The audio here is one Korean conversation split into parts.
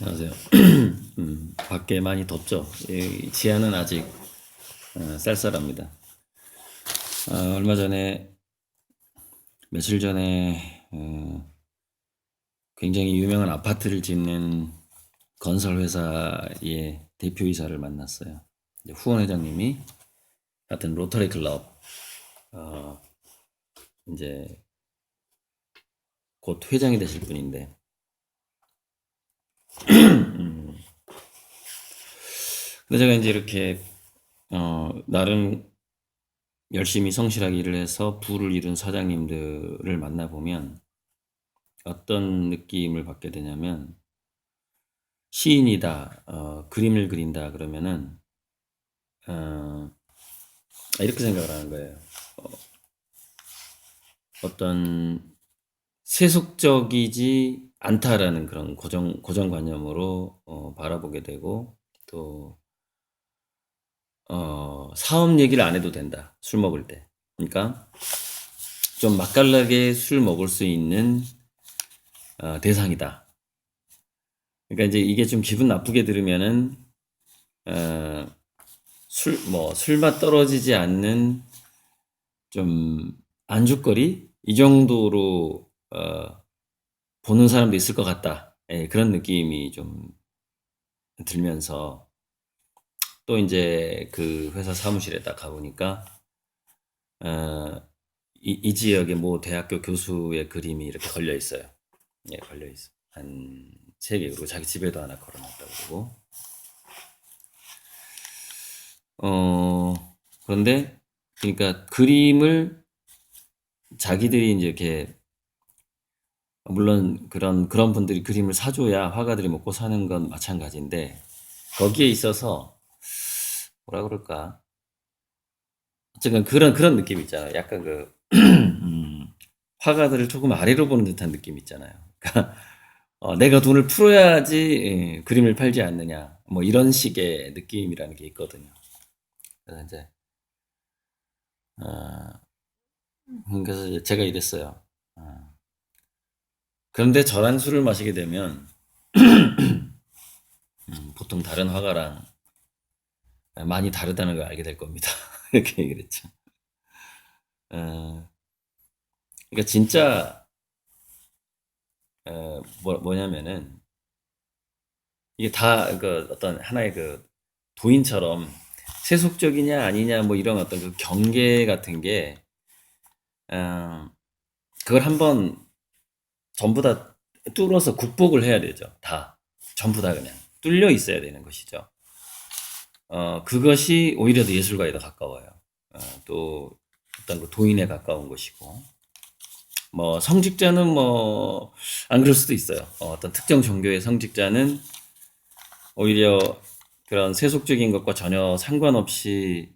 안녕하세요. 밖에 많이 덥죠? 이 지하는 아직 쌀쌀합니다. 얼마 전에, 며칠 전에 굉장히 유명한 아파트를 짓는 건설 회사의 대표이사를 만났어요. 이제 후원 회장님이 같은 로터리 클럽 이제 곧 회장이 되실 분인데, 근데 제가 이제 이렇게 나름 열심히 성실하게 일을 해서 부를 이룬 사장님들을 만나보면 어떤 느낌을 받게 되냐면, 시인이다, 그림을 그린다 그러면은 어, 이렇게 생각을 하는 거예요. 어떤 세속적이지 않다라는 그런 고정관념으로 바라보게 되고, 또 사업 얘기를 안 해도 된다, 술 먹을 때. 그러니까 좀 맛깔나게 술 먹을 수 있는 대상이다. 그러니까 이제 이게 좀 기분 나쁘게 들으면은 어, 술맛 떨어지지 않는 좀 안주거리 이 정도로 보는 사람도 있을 것 같다. 예, 그런 느낌이 좀 들면서, 또 이제 그 회사 사무실에 딱 가보니까 어, 이 지역의 모 대학교 교수의 그림이 이렇게 걸려 있어요. 예, 걸려 있어. 한 3개. 그리고 자기 집에도 하나 걸어놨다고 그러고. 그런데 그러니까 그림을 자기들이 이제 이렇게, 물론 그런 분들이 그림을 사줘야 화가들이 먹고 사는 건 마찬가지인데, 거기에 있어서 뭐라 그럴까, 어쨌든 그런 느낌 있잖아요. 약간 화가들을 조금 아래로 보는 듯한 느낌 있잖아요. 그러니까 내가 돈을 풀어야지 그림을 팔지 않느냐, 뭐 이런 식의 느낌이라는 게 있거든요. 그래서 이제 그래서 이제 제가 이랬어요. 그런데 저랑 술을 마시게 되면 보통 다른 화가랑 많이 다르다는 걸 알게 될 겁니다. 이렇게 얘기를 했죠. 어, 그러니까 진짜 뭐냐면은, 이게 다 그 어떤 하나의 그 도인처럼 세속적이냐 아니냐 뭐 이런 어떤 그 경계 같은 게, 어, 그걸 한번 전부 다 뚫어서 극복을 해야 되죠. 다 전부 다 그냥 뚫려 있어야 되는 것이죠. 그것이 오히려 더 예술가에 더 가까워요. 또 어떤 그 도인에 가까운 것이고, 뭐 성직자는 뭐 안 그럴 수도 있어요. 어떤 특정 종교의 성직자는 오히려 그런 세속적인 것과 전혀 상관없이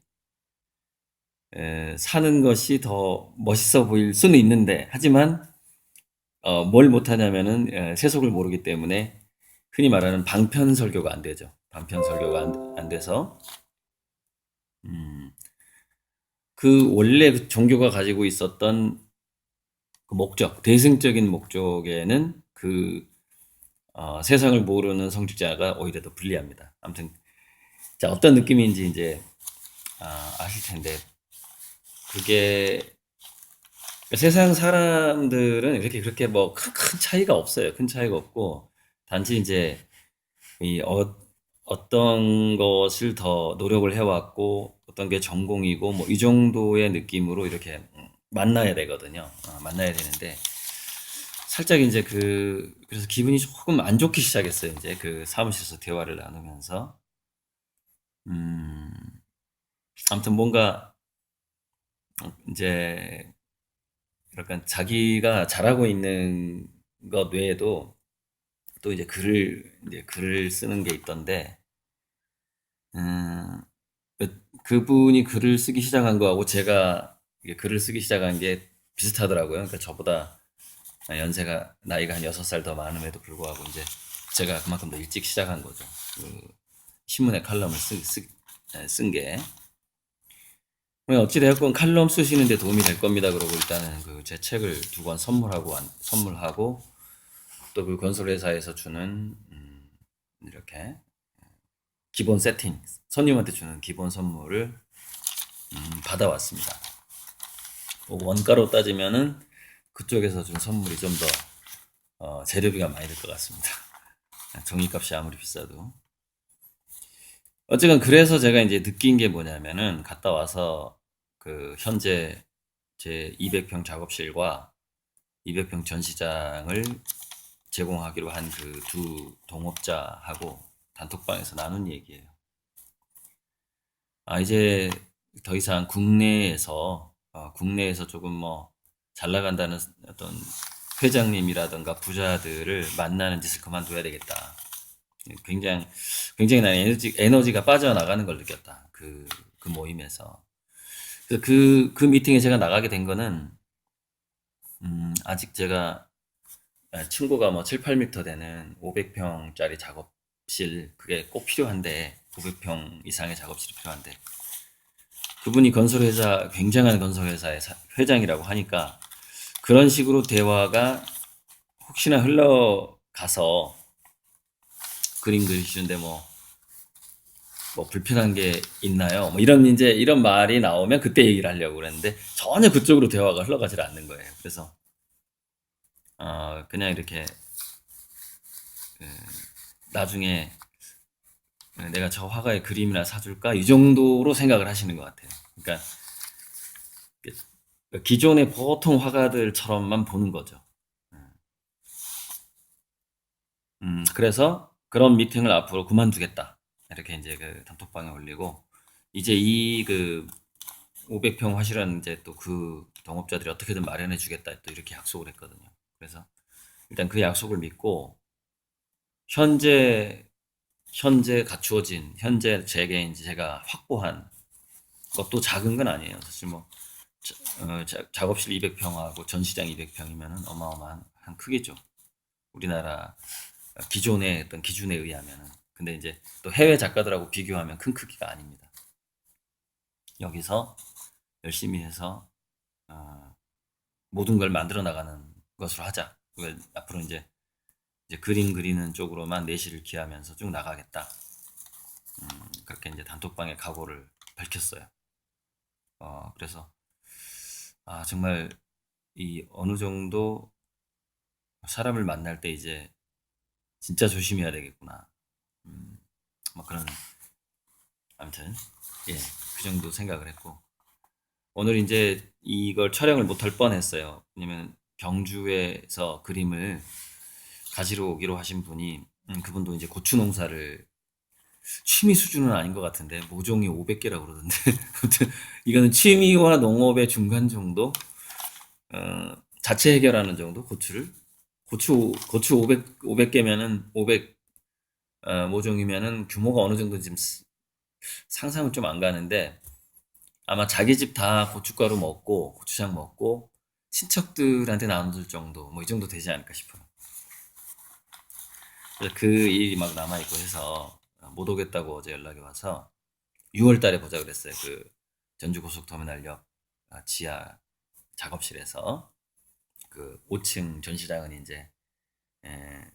사는 것이 더 멋있어 보일 수는 있는데, 하지만 뭘 못하냐면은 세속을 모르기 때문에 흔히 말하는 방편 설교가 안 되죠. 방편 설교가 안 돼서 그 원래 그 종교가 가지고 있었던 그 목적, 대승적인 목적에는 세상을 모르는 성직자가 오히려 더 불리합니다. 아무튼 자, 어떤 느낌인지 이제 아실 텐데, 그게 세상 사람들은 이렇게 그렇게 뭐 큰 차이가 없어요. 큰 차이가 없고, 단지 이제 이 어떤 것을 더 노력을 해왔고 어떤 게 전공이고 뭐 이 정도의 느낌으로 이렇게 만나야 되거든요. 만나야 되는데, 살짝 이제 그래서 기분이 조금 안 좋기 시작했어요. 이제 그 사무실에서 대화를 나누면서. 음, 아무튼 뭔가 이제 약간 자기가 잘하고 있는 것 외에도 또 이제 글을 쓰는 게 있던데, 음, 그분이 글을 쓰기 시작한 거하고 제가 이게 글을 쓰기 시작한 게 비슷하더라고요. 그러니까 저보다 나이가 한 6살 더 많음에도 불구하고 이제 제가 그만큼 더 일찍 시작한 거죠. 그 신문에 칼럼을 쓴 게. 어찌되었건 칼럼 쓰시는데 도움이 될 겁니다. 그러고 일단은 그 제 책을 2권 선물하고 또 그 건설회사에서 주는 이렇게 기본 세팅, 손님한테 주는 기본 선물을 받아왔습니다. 뭐 원가로 따지면은 그쪽에서 준 선물이 좀 더 재료비가 많이 들 것 같습니다. 종이값이 아무리 비싸도. 어쨌든 그래서 제가 이제 느낀 게 뭐냐면은 갔다 와서 그 현재 제 200평 작업실과 200평 전시장을 제공하기로 한 그 두 동업자하고 단톡방에서 나눈 얘기예요. 이제 더 이상 국내에서 조금 뭐 잘 나간다는 어떤 회장님이라든가 부자들을 만나는 짓을 그만둬야 되겠다. 굉장히 나는 에너지가 빠져나가는 걸 느꼈다. 그 모임에서. 그래서 그 미팅에 제가 나가게 된 거는, 아직 제가, 층고가 뭐 7, 8m 되는 500평짜리 작업실, 그게 꼭 필요한데, 500평 이상의 작업실이 필요한데, 그분이 굉장한 건설회사의 회장이라고 하니까, 그런 식으로 대화가 혹시나 흘러가서 그림 그리시는데 뭐 불편한 게 있나요? 뭐 이런 말이 나오면 그때 얘기를 하려고 그랬는데 전혀 그쪽으로 대화가 흘러가질 않는 거예요. 그래서 그냥 이렇게 나중에 내가 저 화가의 그림이나 사줄까 이 정도로 생각을 하시는 것 같아요. 그러니까 기존의 보통 화가들처럼만 보는 거죠. 그래서 그런 미팅을 앞으로 그만두겠다. 이렇게 이제 그 단톡방에 올리고 이제 이 그 500평 화실은 이제 또 그 동업자들이 어떻게든 마련해 주겠다 또 이렇게 약속을 했거든요. 그래서 일단 그 약속을 믿고 현재 갖추어진 현재 제가 확보한 것도 작은 건 아니에요. 사실 뭐 작업실 200평하고 전시장 200평이면은 어마어마한 크기죠. 우리나라 기존의 어떤 기준에 의하면은. 근데 이제 또 해외 작가들하고 비교하면 큰 크기가 아닙니다. 여기서 열심히 해서 모든 걸 만들어 나가는 것으로 하자. 앞으로 이제 그림 그리는 쪽으로만 내실을 기하면서 쭉 나가겠다. 그렇게 이제 단톡방에 각오를 밝혔어요. 그래서 정말 이 어느 정도 사람을 만날 때 이제 진짜 조심해야 되겠구나. 뭐 그런 아무튼 예, 그 정도 생각을 했고 오늘 이제 이걸 촬영을 못할 뻔했어요. 왜냐면 경주에서 그림을 가지러 오기로 하신 분이 그분도 이제 고추 농사를 취미 수준은 아닌 것 같은데 모종이 500개라고 그러던데 아무튼 이거는 취미와 농업의 중간 정도 자체 해결하는 정도 고추 500개면은 500 모종이면은 규모가 어느 정도 지금 상상은 좀 안 가는데 아마 자기 집 다 고춧가루 먹고 고추장 먹고 친척들한테 나눠줄 정도 뭐 이 정도 되지 않을까 싶어요. 그래서 그 일이 막 남아있고 해서 못 오겠다고 어제 연락이 와서 6월 달에 보자 그랬어요. 그 전주 고속터미널역 지하 작업실에서 그 5층 전시장은 이제 에,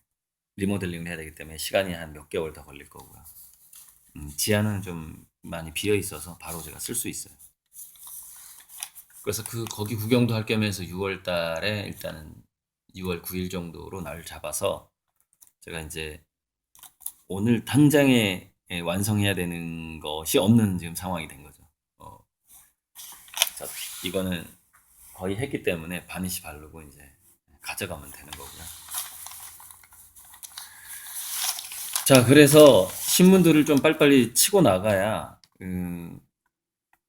리모델링을 해야 되기 때문에 시간이 한 몇 개월 더 걸릴 거고요. 지하는 좀 많이 비어 있어서 바로 제가 쓸 수 있어요. 그래서 거기 구경도 할 겸해서 6월 달에 일단은 6월 9일 정도로 날 잡아서 제가 이제 오늘 당장에 완성해야 되는 것이 없는 지금 상황이 된 거죠. 자, 이거는 거의 했기 때문에 바니시 바르고 이제 가져가면 되는 거고요. 자, 그래서 신문들을 좀 빨리빨리 치고 나가야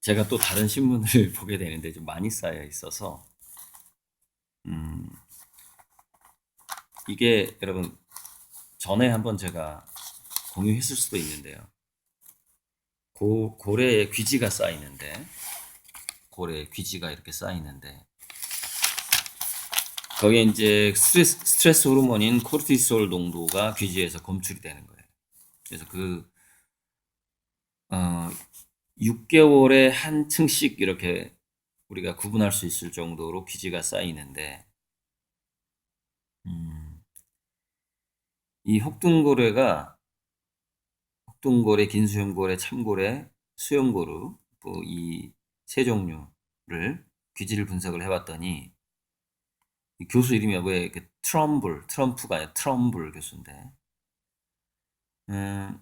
제가 또 다른 신문을 보게 되는데 좀 많이 쌓여 있어서 음, 이게 여러분 전에 한번 제가 공유했을 수도 있는데요. 고래에 귀지가 쌓이는데 고래에 귀지가 이렇게 쌓이는데 거기에 이제 스트레스 호르몬인 코르티솔 농도가 귀지에서 검출이 되는 거예요. 그래서 6개월에 한 층씩 이렇게 우리가 구분할 수 있을 정도로 귀지가 쌓이는데 이 혹등고래가 흑둥고래, 긴수염고래, 참고래, 수염고루 뭐 이 세 종류를 귀지를 분석을 해봤더니 이 교수 이름이 왜 트럼프가 아니라 트럼블 교수인데 음,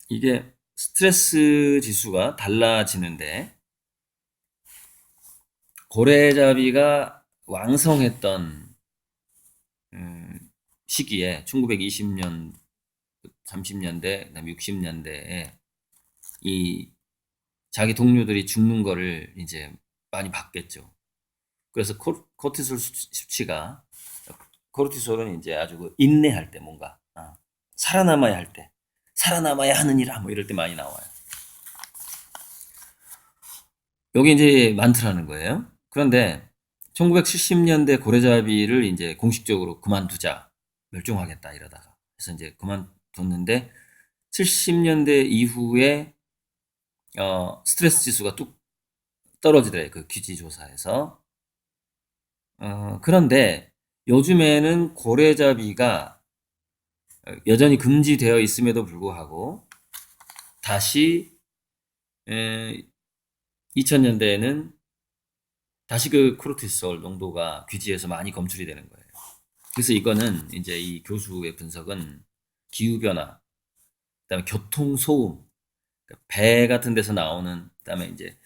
이게 스트레스 지수가 달라지는데 고래잡이가 왕성했던 시기에 1920년, 30년대, 그다음에 60년대에 이 자기 동료들이 죽는 거를 이제 많이 봤겠죠. 그래서 코르티솔 수치가 코르티솔은 이제 아주 그 인내할 때 뭔가 살아남아야 할 때 살아남아야 하느니라 뭐 이럴 때 많이 나와요. 여기 이제 많더라는 거예요. 그런데 1970년대 고래잡이를 이제 공식적으로 그만두자, 멸종하겠다 이러다가 그래서 이제 그만뒀는데 70년대 이후에 스트레스 지수가 뚝 떨어지더래요. 그 귀지 조사에서. 그런데 요즘에는 고래잡이가 여전히 금지되어 있음에도 불구하고 다시 2000년대에는 다시 그 코르티솔 농도가 귀지에서 많이 검출이 되는 거예요. 그래서 이거는 이제 이 교수의 분석은 기후변화, 그다음에 교통소음, 배 같은 데서 나오는, 그다음에 이제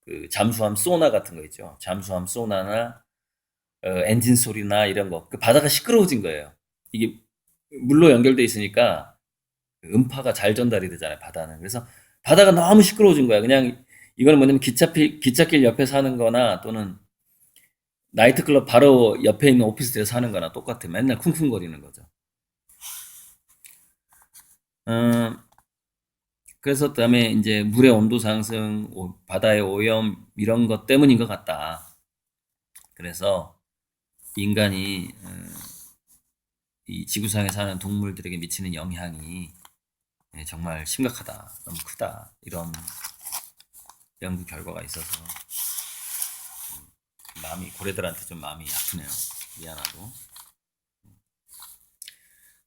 그 잠수함 소나 같은 거 있죠. 잠수함 소나나 엔진 소리나 이런 거. 그 바다가 시끄러워진 거예요. 이게 물로 연결돼 있으니까 음파가 잘 전달이 되잖아요, 바다는. 그래서 바다가 너무 시끄러워진 거야. 그냥 이거는 뭐냐면 기찻길 옆에 사는 거나 또는 나이트클럽 바로 옆에 있는 오피스텔에 사는 거나 똑같아. 맨날 쿵쿵거리는 거죠. 어, 그래서 그다음에 이제 물의 온도 상승, 바다의 오염 이런 것 때문인 것 같다. 그래서 인간이 이 지구상에 사는 동물들에게 미치는 영향이 정말 심각하다, 너무 크다 이런 연구 결과가 있어서 고래들한테 좀 마음이 아프네요. 미안하고.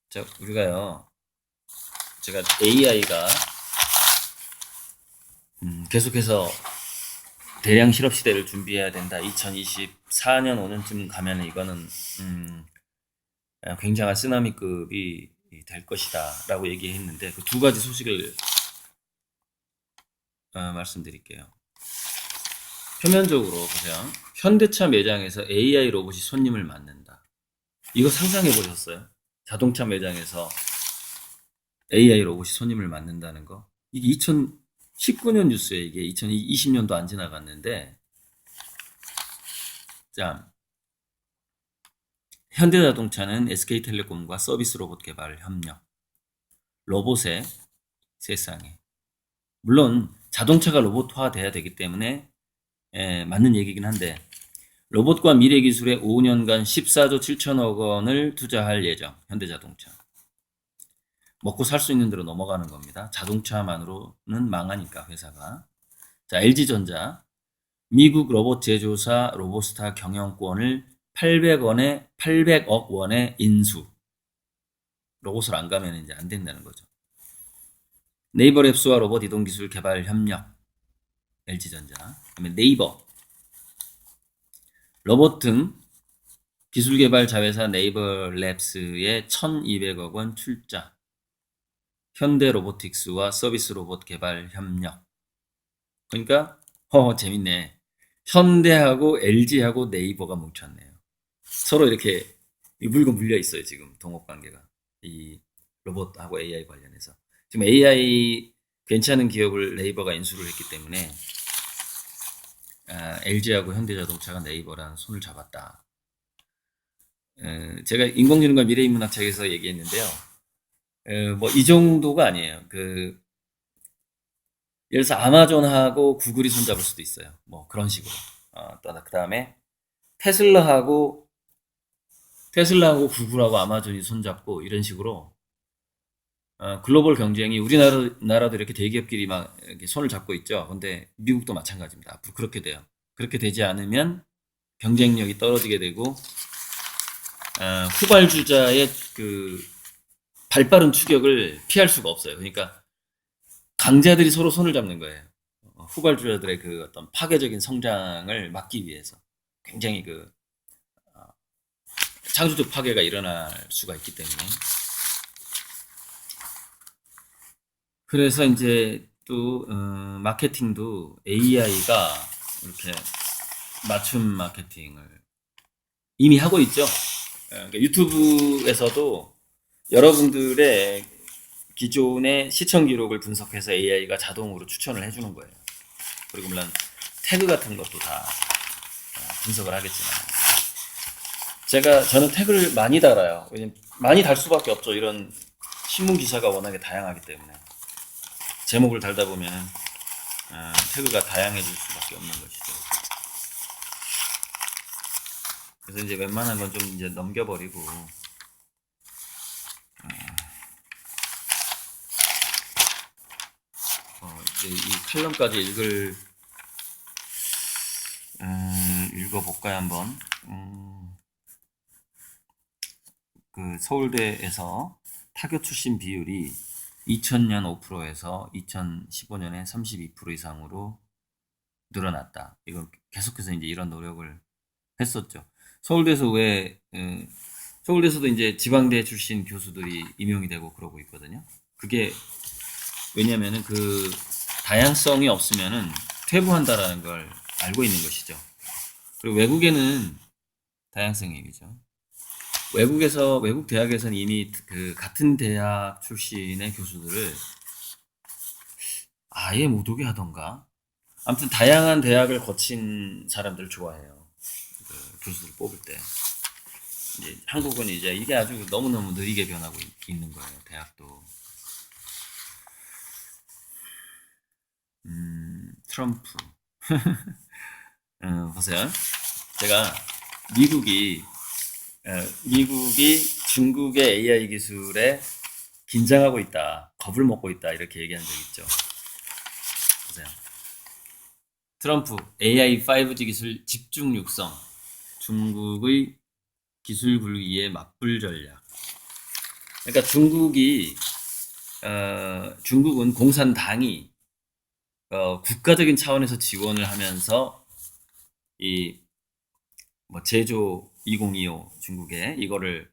자, 제가 AI가 계속해서 대량 실업 시대를 준비해야 된다. 2024년 5년쯤 가면 이거는 굉장한 쓰나미급이 될 것이다 라고 얘기했는데 그 두 가지 소식을 말씀드릴게요. 표면적으로 보세요. 현대차 매장에서 AI 로봇이 손님을 맞는다. 이거 상상해 보셨어요? 자동차 매장에서 AI 로봇이 손님을 맞는다는 거. 이게 2019년 뉴스에 이게 2020년도 안 지나갔는데, 자, 현대자동차는 SK텔레콤과 서비스 로봇 개발 협력. 로봇의 세상에. 물론 자동차가 로봇화 돼야 되기 때문에 맞는 얘기긴 한데 로봇과 미래 기술에 5년간 14조 7천억 원을 투자할 예정. 현대자동차. 먹고 살 수 있는 대로 넘어가는 겁니다. 자동차만으로는 망하니까 회사가. 자, LG전자 미국 로봇 제조사 로보스타 경영권을 800억 원에 인수. 로봇을 안 가면 이제 안 된다는 거죠. 네이버 랩스와 로봇 이동 기술 개발 협력. LG전자. 그다음에 네이버 로봇 등 기술 개발 자회사 네이버 랩스에 1,200억 원 출자. 현대 로보틱스와 서비스 로봇 개발 협력. 그러니까 재밌네. 현대하고 LG하고 네이버가 뭉쳤네요. 서로 이렇게 물고 물려 있어요. 지금 동업 관계가. 이 로봇하고 AI 관련해서. 지금 AI 괜찮은 기업을 네이버가 인수를 했기 때문에 LG하고 현대자동차가 네이버랑 손을 잡았다. 제가 인공지능과 미래인문학 책에서 얘기했는데요. 뭐 이 정도가 아니에요. 예를 들어서 아마존하고 구글이 손잡을 수도 있어요. 뭐 그런 식으로. 또 그 다음에 테슬라하고 구글하고 아마존이 손잡고 이런 식으로 글로벌 경쟁이 우리나라도 이렇게 대기업끼리 막 이렇게 손을 잡고 있죠. 근데 미국도 마찬가지입니다. 앞으로 그렇게 돼요. 그렇게 되지 않으면 경쟁력이 떨어지게 되고 후발주자의 그 발빠른 추격을 피할 수가 없어요. 그러니까 강자들이 서로 손을 잡는 거예요. 후발주자들의 그 어떤 파괴적인 성장을 막기 위해서 굉장히 그 창조적 파괴가 일어날 수가 있기 때문에. 그래서 이제 또 마케팅도 AI가 이렇게 맞춤 마케팅을 이미 하고 있죠. 그러니까 유튜브에서도 여러분들의 기존의 시청 기록을 분석해서 AI가 자동으로 추천을 해주는 거예요. 그리고 물론 태그 같은 것도 다 분석을 하겠지만, 저는 태그를 많이 달아요. 왜냐면 많이 달 수밖에 없죠. 이런 신문 기사가 워낙에 다양하기 때문에. 제목을 달다 보면 태그가 다양해질 수밖에 없는 것이죠. 그래서 이제 웬만한 건 좀 이제 넘겨버리고, 이제 이 칼럼까지 읽어볼까요, 한번? 그 서울대에서 타교 출신 비율이 2000년 5%에서 2015년에 32% 이상으로 늘어났다. 이걸 계속해서 이제 이런 노력을 했었죠. 서울대에서도 이제 지방대 출신 교수들이 임용이 되고 그러고 있거든요. 그게 왜냐면은 그 다양성이 없으면은 퇴보한다라는 걸 알고 있는 것이죠. 그리고 외국에는 다양성의 의미죠. 외국 대학에서는 이미 그 같은 대학 출신의 교수들을 아예 못 오게 하던가. 아무튼 다양한 대학을 거친 사람들을 좋아해요. 그 교수들 뽑을 때. 이제 한국은 이제 이게 아주 너무너무 느리게 변하고 있는 거예요. 대학도. 트럼프. 보세요. 제가 미국이 중국의 AI 기술에 긴장하고 있다, 겁을 먹고 있다 이렇게 얘기한 적 있죠. 보세요. 트럼프 AI 5G 기술 집중 육성, 중국의 기술 굴기에 맞불 전략. 그러니까 중국은 공산당이 국가적인 차원에서 지원을 하면서 이 뭐 제조 2025 중국에 이거를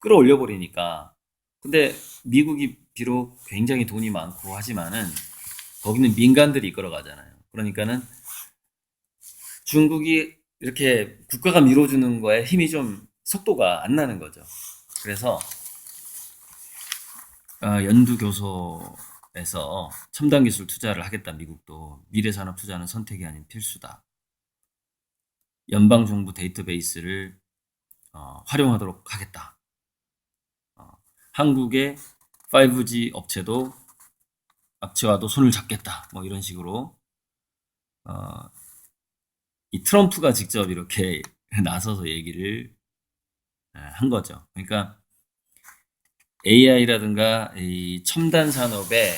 끌어올려 버리니까. 근데 미국이 비록 굉장히 돈이 많고 하지만은 거기는 민간들이 이끌어 가잖아요. 그러니까는 중국이 이렇게 국가가 밀어주는 거에 힘이 좀 속도가 안 나는 거죠. 그래서 연두교소에서 첨단 기술 투자를 하겠다. 미국도 미래산업 투자는 선택이 아닌 필수다. 연방정부 데이터베이스를 활용하도록 하겠다. 한국의 5G 업체와도 손을 잡겠다. 뭐 이런 식으로 이 트럼프가 직접 이렇게 나서서 얘기를 한 거죠. 그러니까 AI라든가 이 첨단 산업의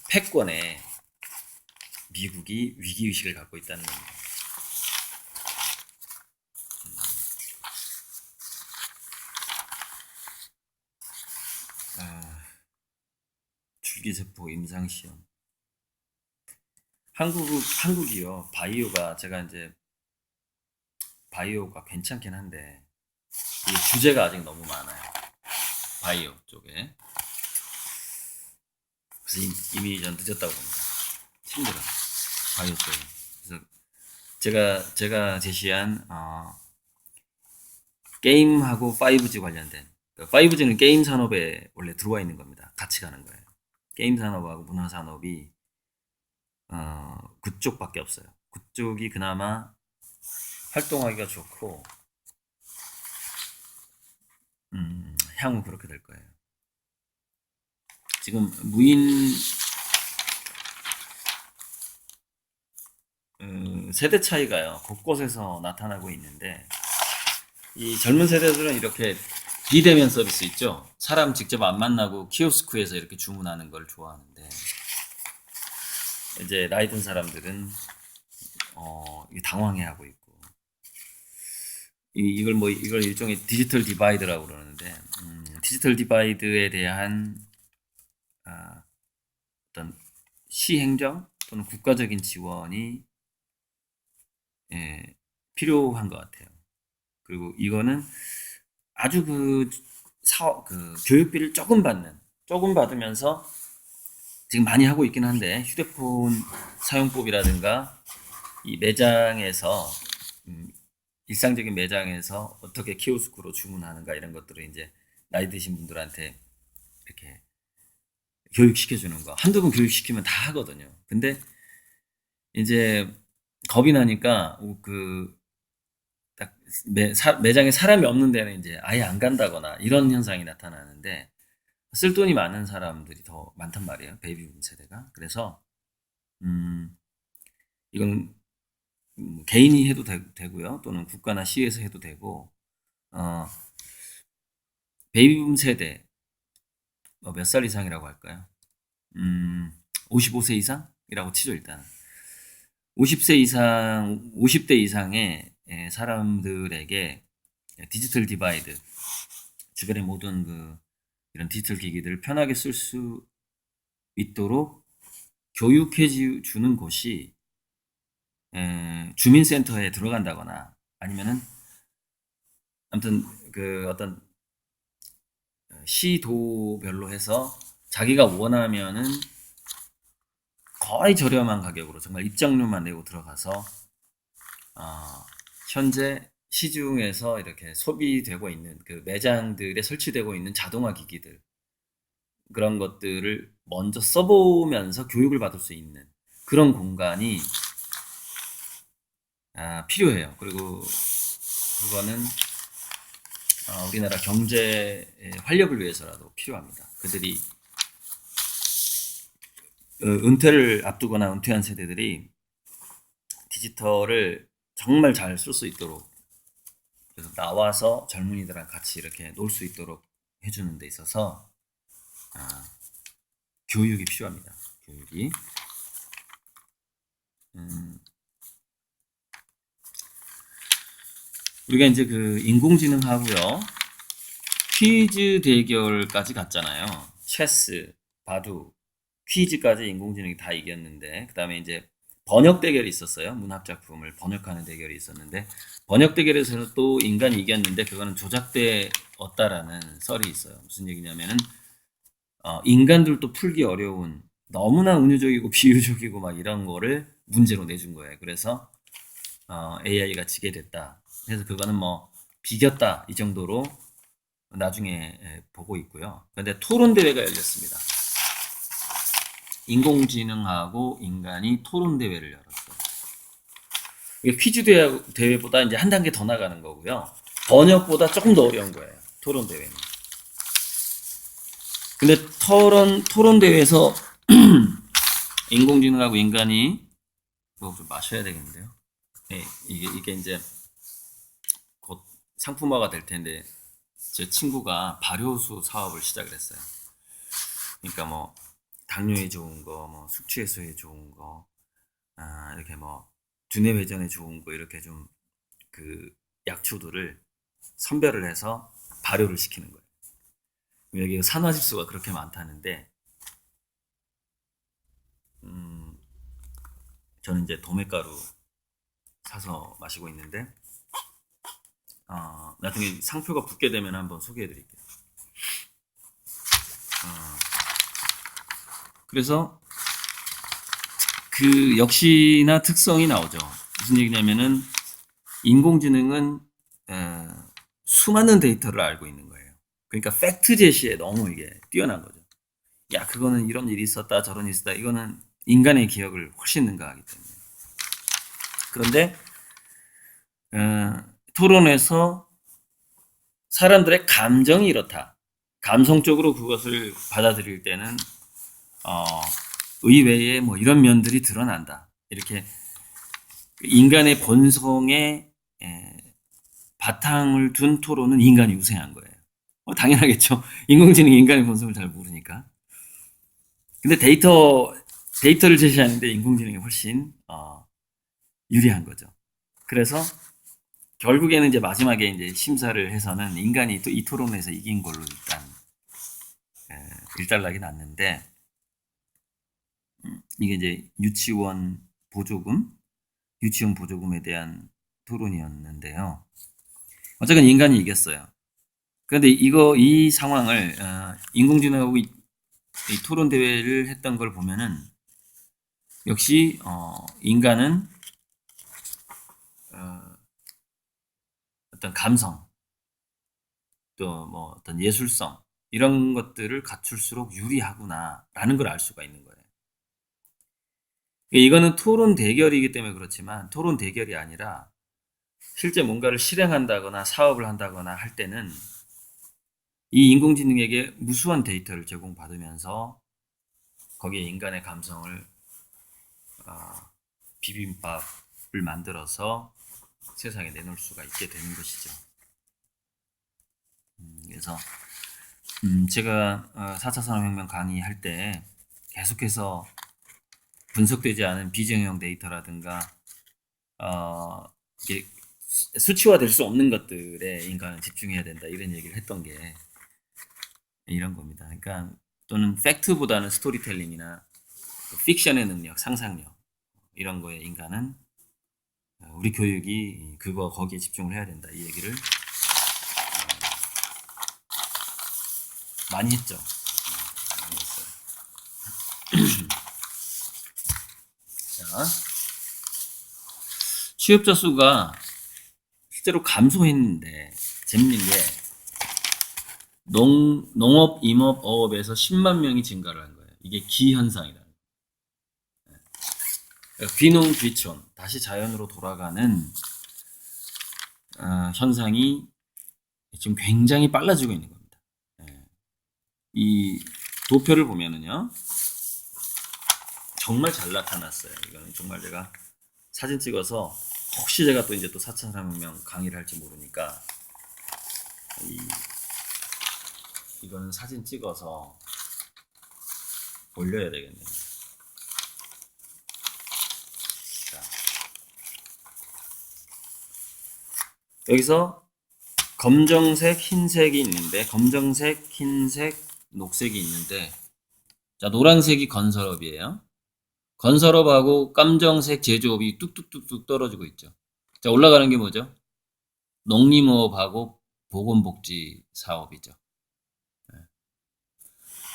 패권에 미국이 위기의식을 갖고 있다는 겁니다. 줄기세포 임상시험. 한국이요. 제가 이제 바이오가 괜찮긴 한데 이 주제가 아직 너무 많아요. 바이오 쪽에. 그래서 이미 전 늦었다고 봅니다. 힘들어. 바이오 쪽에. 그래서 제가 제시한 게임하고 5G 관련된, 5G는 게임 산업에 원래 들어와 있는 겁니다. 같이 가는 거예요. 게임 산업하고 문화 산업이 그쪽밖에 없어요. 그쪽이 그나마 활동하기가 좋고 향후 그렇게 될 거예요. 지금 무인 세대 차이가요, 곳곳에서 나타나고 있는데, 이 젊은 세대들은 이렇게 비대면 서비스 있죠. 사람 직접 안 만나고 키오스크에서 이렇게 주문하는 걸 좋아하는데, 이제 나이 든 사람들은 당황해하고 있고, 이걸 일종의 디지털 디바이드라고 그러는데, 디지털 디바이드에 대한 어떤 시행정 또는 국가적인 지원이 필요한 것 같아요. 그리고 이거는 아주 교육비를 조금 받으면서 지금 많이 하고 있긴 한데, 휴대폰 사용법이라든가 이 매장에서 일상적인 매장에서 어떻게 키오스크로 주문하는가 이런 것들을 이제 나이 드신 분들한테 이렇게 교육시켜주는 거 한두 번 교육시키면 다 하거든요. 근데 이제 겁이 나니까 딱 매장에 사람이 없는 데는 이제 아예 안 간다거나 이런 현상이 나타나는데, 쓸 돈이 많은 사람들이 더 많단 말이에요. 베이비붐 세대가. 그래서 이건 개인이 해도 되고요. 또는 국가나 시에서 해도 되고, 베이비붐 세대 몇 살 이상이라고 할까요? 55세 이상이라고 치죠. 일단 50대 이상의 사람들에게 디지털 디바이드, 주변의 모든 이런 디지털 기기들을 편하게 쓸 수 있도록 교육해 주는 곳이 주민센터에 들어간다거나, 아니면은 아무튼 어떤 시도별로 해서 자기가 원하면은 거의 저렴한 가격으로 정말 입장료만 내고 들어가서 현재 시중에서 이렇게 소비되고 있는 그 매장들에 설치되고 있는 자동화 기기들, 그런 것들을 먼저 써보면서 교육을 받을 수 있는 그런 공간이 필요해요. 그리고 그거는 우리나라 경제의 활력을 위해서라도 필요합니다. 그들이 은퇴를 앞두거나 은퇴한 세대들이 디지털을 정말 잘 쓸 수 있도록, 그래서 나와서 젊은이들랑 같이 이렇게 놀 수 있도록 해주는 데 있어서 교육이 필요합니다. 교육이. 우리가 이제 인공지능하고요, 퀴즈 대결까지 갔잖아요. 체스, 바둑, 퀴즈까지 인공지능이 다 이겼는데, 그 다음에 이제 번역 대결이 있었어요. 문학작품을 번역하는 대결이 있었는데, 번역 대결에서는 또 인간이 이겼는데, 그거는 조작되었다라는 썰이 있어요. 무슨 얘기냐면은, 인간들도 풀기 어려운, 너무나 은유적이고 비유적이고 막 이런 거를 문제로 내준 거예요. 그래서 AI가 지게 됐다. 그래서 그거는 뭐 비겼다 이 정도로 나중에 보고 있고요. 그런데 토론 대회가 열렸습니다. 인공지능하고 인간이 토론 대회를 열었어요. 이게 퀴즈 대회보다 이제 한 단계 더 나가는 거고요. 번역보다 조금 더 어려운 거예요. 토론 대회는. 근데 토론 대회에서 인공지능하고 인간이 좀 마셔야 되겠는데요. 네, 이게 이제 곧 상품화가 될 텐데, 제 친구가 발효수 사업을 시작을 했어요. 그러니까 뭐 당뇨에 좋은 거, 뭐 숙취 해소에 좋은 거, 이렇게 뭐 두뇌 회전에 좋은 거, 이렇게 좀 약초들을 선별을 해서 발효를 시키는 거예요. 여기 산화집수가 그렇게 많다는데, 저는 이제 도매가루 사서 마시고 있는데, 나중에 상표가 붙게 되면 한번 소개해 드릴게요. 그래서 역시나 특성이 나오죠. 무슨 얘기냐면은, 인공지능은 수많은 데이터를 알고 있는 거예요. 그러니까 팩트 제시에 너무 이게 뛰어난 거죠. 야, 그거는 이런 일이 있었다, 저런 일이 있었다. 이거는 인간의 기억을 훨씬 능가하기 때문에. 그런데 토론에서 사람들의 감정이 이렇다, 감성적으로 그것을 받아들일 때는 의외의 뭐 이런 면들이 드러난다, 이렇게 인간의 본성에 바탕을 둔 토론은 인간이 우세한 거예요. 당연하겠죠. 인공지능이 인간의 본성을 잘 모르니까. 근데 데이터를 제시하는데 인공지능이 훨씬 유리한 거죠. 그래서 결국에는 이제 마지막에 이제 심사를 해서는 인간이 또 이 토론에서 이긴 걸로 일단 일단락이 났는데, 이게 이제 유치원 보조금에 대한 토론이었는데요. 어쨌든 인간이 이겼어요. 그런데 이 상황을 인공지능하고 이 토론 대회를 했던 걸 보면은 역시 인간은 어떤 감성, 또 뭐 어떤 예술성 이런 것들을 갖출수록 유리하구나라는 걸 알 수가 있는 거예요. 이거는 토론 대결이기 때문에 그렇지만 토론 대결이 아니라 실제 뭔가를 실행한다거나 사업을 한다거나 할 때는 이 인공지능에게 무수한 데이터를 제공받으면서 거기에 인간의 감성을 비빔밥을 만들어서 세상에 내놓을 수가 있게 되는 것이죠. 그래서 제가 4차 산업혁명 강의할 때 계속해서 분석되지 않은 비정형 데이터라든가 이게 수치화될 수 없는 것들에 인간은 집중해야 된다 이런 얘기를 했던 게 이런 겁니다. 그러니까 또는 팩트보다는 스토리텔링이나 픽션의 능력, 상상력 이런 거에 인간은 우리 교육이 거기에 집중을 해야 된다 이 얘기를 많이 했죠. 많이 했어요. 자, 취업자 수가 실제로 감소했는데 재밌는 게 농업, 임업, 어업에서 10만 명이 증가를 한 거예요. 이게 기현상이라는 거예요. 귀농, 귀촌, 다시 자연으로 돌아가는 현상이 지금 굉장히 빨라지고 있는 겁니다. 이 도표를 보면은요, 정말 잘 나타났어요. 이거는 정말 제가 사진 찍어서 혹시 제가 또 이제 또 4차 산업혁명 강의를 할지 모르니까 이거는 사진 찍어서 올려야 되겠네요. 자, 여기서 검정색, 흰색이 있는데 검정색, 흰색, 녹색이 있는데 자, 노란색이 건설업이에요. 건설업하고 깜정색 제조업이 뚝뚝뚝뚝 떨어지고 있죠. 자, 올라가는 게 뭐죠? 농림업하고 보건복지 사업이죠.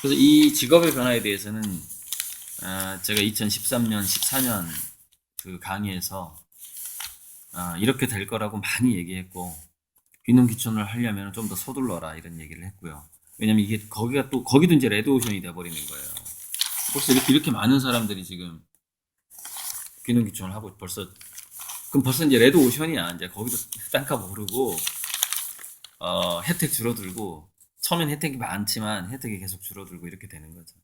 그래서 이 직업의 변화에 대해서는 제가 2013년, 14년 그 강의에서 이렇게 될 거라고 많이 얘기했고 귀농귀촌을 하려면 좀 더 서둘러라 이런 얘기를 했고요. 왜냐면 이게 거기도 이제 레드오션이 돼버리는 거예요. 벌써 이렇게 많은 사람들이 지금 귀농귀촌을 하고 그럼 벌써 이제 레드오션이야. 이제 거기도 땅값 오르고 혜택 줄어들고 처음엔 혜택이 많지만 혜택이 계속 줄어들고 이렇게 되는 거죠.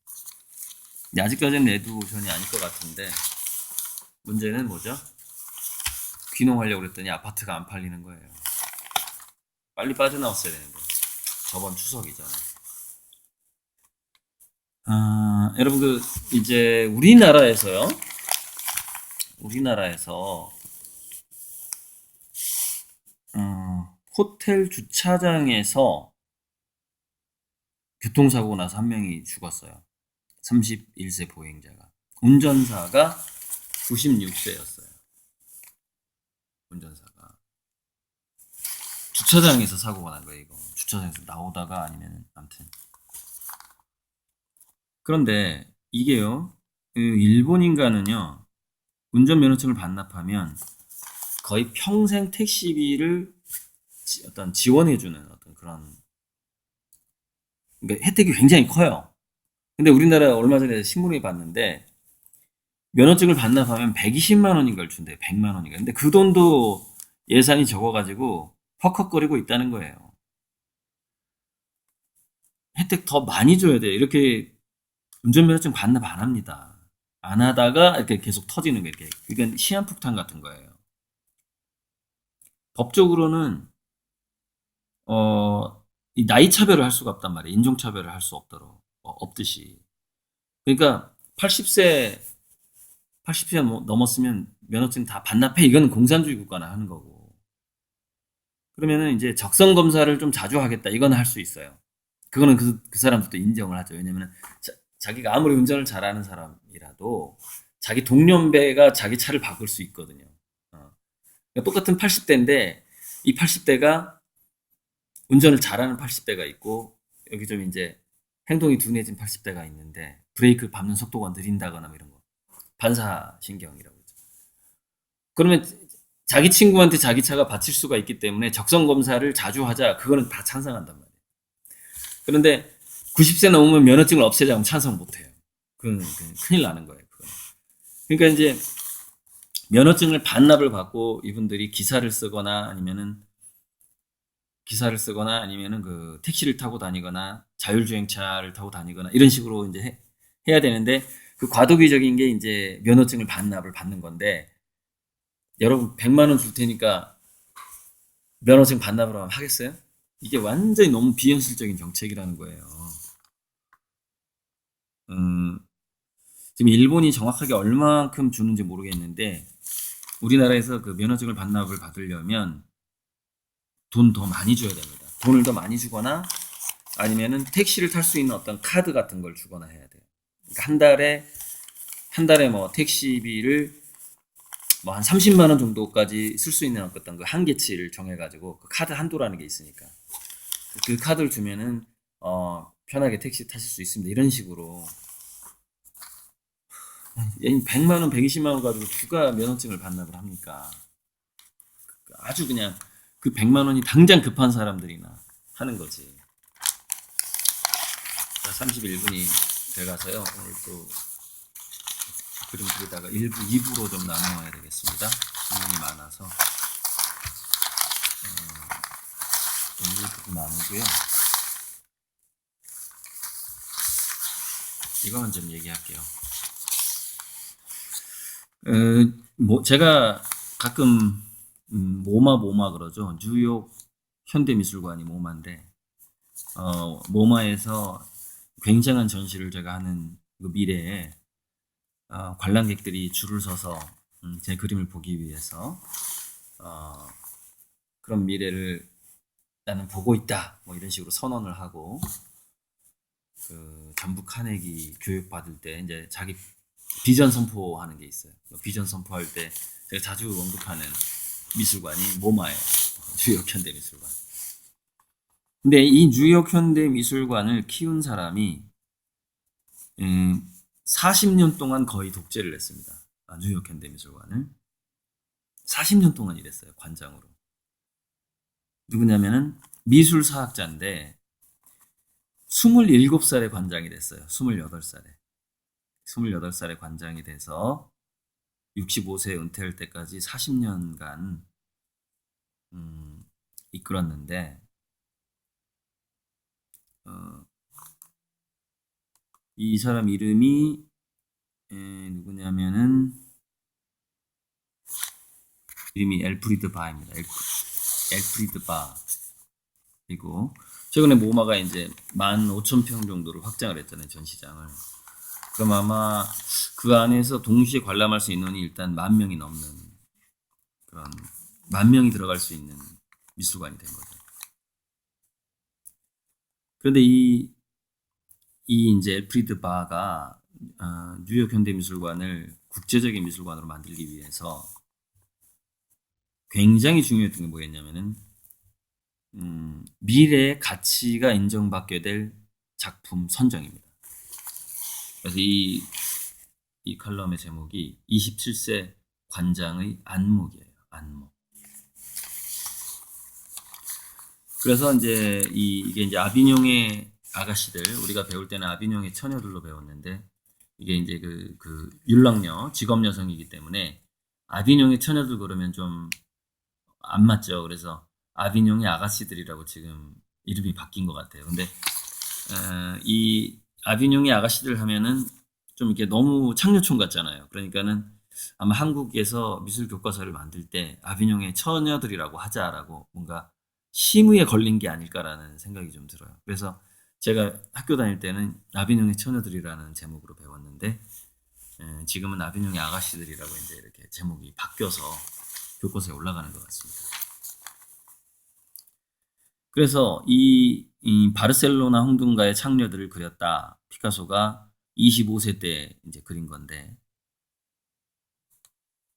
근데 아직까지는 레드오션이 아닐 것 같은데 문제는 뭐죠? 귀농하려고 그랬더니 아파트가 안 팔리는 거예요. 빨리 빠져나왔어야 되는데 저번 추석이잖아요. 여러분 이제 우리나라에서 호텔 주차장에서 교통사고 나서 한 명이 죽었어요. 31세 보행자가. 운전사가 96세였어요. 운전사가. 주차장에서 사고가 난 거예요, 이거. 주차장에서 나오다가 아니면, 아무튼. 그런데 이게요, 일본 인간은요, 운전면허증을 반납하면 거의 평생 택시비를 어떤 지원해주는 어떤 그런, 그러니까 혜택이 굉장히 커요. 근데 우리나라 얼마 전에 신문에 봤는데, 면허증을 반납하면 120만 원인 걸 준대, 100만 원인가. 근데 그 돈도 예산이 적어가지고 헉헉거리고 있다는 거예요. 혜택 더 많이 줘야 돼. 이렇게 운전면허증 반납 안 합니다. 안 하다가 이렇게 계속 터지는 거예요. 이건 시한폭탄 같은 거예요. 법적으로는 이 나이 차별을 할 수가 없단 말이에요. 인종 차별을 할 수 없듯이. 그러니까 80세 넘었으면 면허증 다 반납해. 이거는 공산주의 국가나 하는 거고. 그러면은 이제 적성 검사를 좀 자주 하겠다. 이건 할 수 있어요. 그거는 그 사람도 인정을 하죠. 왜냐면은 자기가 아무리 운전을 잘하는 사람이라도 자기 동년배가 자기 차를 바꿀 수 있거든요. 그러니까 똑같은 80대인데 이 80대가 운전을 잘하는 80대가 있고 여기 좀 이제 행동이 둔해진 80대가 있는데 브레이크 밟는 속도가 느린다거나 뭐 이런 거. 반사신경이라고 그러죠. 그러면 자기 친구한테 자기 차가 바칠 수가 있기 때문에 적성 검사를 자주 하자. 그거는 다 찬성한단 말이에요. 그런데 90세 넘으면 면허증을 없애자면 찬성 못 해요. 그건 큰일 나는 거예요. 그건. 그러니까 이제 면허증을 반납을 받고 이분들이 기사를 쓰거나 아니면은 그 택시를 타고 다니거나 자율주행차를 타고 다니거나 이런 식으로 이제 해야 되는데 그 과도기적인 게 이제 면허증을 반납을 받는 건데 여러분 100만 원 줄 테니까 면허증 반납을 하면 하겠어요? 이게 완전히 너무 비현실적인 정책이라는 거예요. 음, 지금 일본이 정확하게 얼마만큼 주는지 모르겠는데 우리나라에서 그 면허증을 반납을 받으려면 돈 더 많이 줘야 됩니다. 돈을 더 많이 주거나 아니면은 택시를 탈 수 있는 어떤 카드 같은 걸 주거나 해야 돼요. 그러니까 한 달에 뭐 택시비를 뭐 한 30만 원 정도까지 쓸 수 있는 어떤 그 한계치를 정해가지고 그 카드 한도라는 게 있으니까 그 카드를 주면은 편하게 택시 타실 수 있습니다. 이런 식으로 100만 원, 120만 원 가지고 누가 면허증을 반납을 합니까? 아주 그냥 그 100만 원이 당장 급한 사람들이나 하는 거지. 자, 31분이 돼가서요. 오늘 또 그림 그리다가 1부, 2부로 좀 나누어야 되겠습니다. 질문이 많아서 1부 나누고요. 이거만 좀 얘기할게요. 제가 가끔 모마 그러죠. 뉴욕 현대미술관이 모마인데 모마에서 굉장한 전시를 제가 하는 그 미래에 관람객들이 줄을 서서 제 그림을 보기 위해서 그런 미래를 나는 보고 있다. 뭐 이런 식으로 선언을 하고 그 전북 카네기 교육 받을 때 이제 자기 비전 선포하는 게 있어요. 비전 선포할 때 제가 자주 언급하는 미술관이 모마예요. 뉴욕 현대미술관. 근데 이 뉴욕 현대미술관을 키운 사람이 40년 동안 거의 독재를 했습니다. 뉴욕 현대미술관을 40년 동안 일했어요. 관장으로. 누구냐면은 미술사학자인데 27살에 관장이 됐어요. 28살에 관장이 돼서 65세 은퇴할 때까지 40년간 이끌었는데 이 사람 이름이 누구냐면은 이름이 엘프리드 바입니다. 엘프리드 바. 그리고 최근에 모마가 이제 15,000평 정도를 확장을 했잖아요. 전시장을. 그럼 아마 그 안에서 동시에 관람할 수 있는 인원이 일단 10,000명이 넘는 그런 10,000명이 들어갈 수 있는 미술관이 된 거죠. 그런데 이 이제 엘프리드 바가 뉴욕 현대미술관을 국제적인 미술관으로 만들기 위해서 굉장히 중요했던 게 뭐였냐면은 미래의 가치가 인정받게 될 작품 선정입니다. 그래서 이 칼럼의 제목이 27세 관장의 안목이에요. 안목. 그래서 이제 이게 이제 아비뇽의 아가씨들, 우리가 배울 때는 아비뇽의 처녀들로 배웠는데 이게 이제 그 율랑녀 직업 여성이기 때문에 아비뇽의 처녀들 그러면 좀 안 맞죠. 그래서 아비뇽의 아가씨들이라고 지금 이름이 바뀐 것 같아요. 근데 이 아비뇽의 아가씨들 하면은 좀 이렇게 너무 창녀촌 같잖아요. 그러니까는 아마 한국에서 미술 교과서를 만들 때 아비뇽의 처녀들이라고 하자라고 뭔가 심의에 걸린 게 아닐까라는 생각이 좀 들어요. 그래서 제가 학교 다닐 때는 아비뇽의 처녀들이라는 제목으로 배웠는데 지금은 아비뇽의 아가씨들이라고 이제 이렇게 제목이 바뀌어서 교과서에 올라가는 것 같습니다. 그래서 이 바르셀로나 홍등가의 창녀들을 그렸다. 피카소가 25세 때 이제 그린 건데.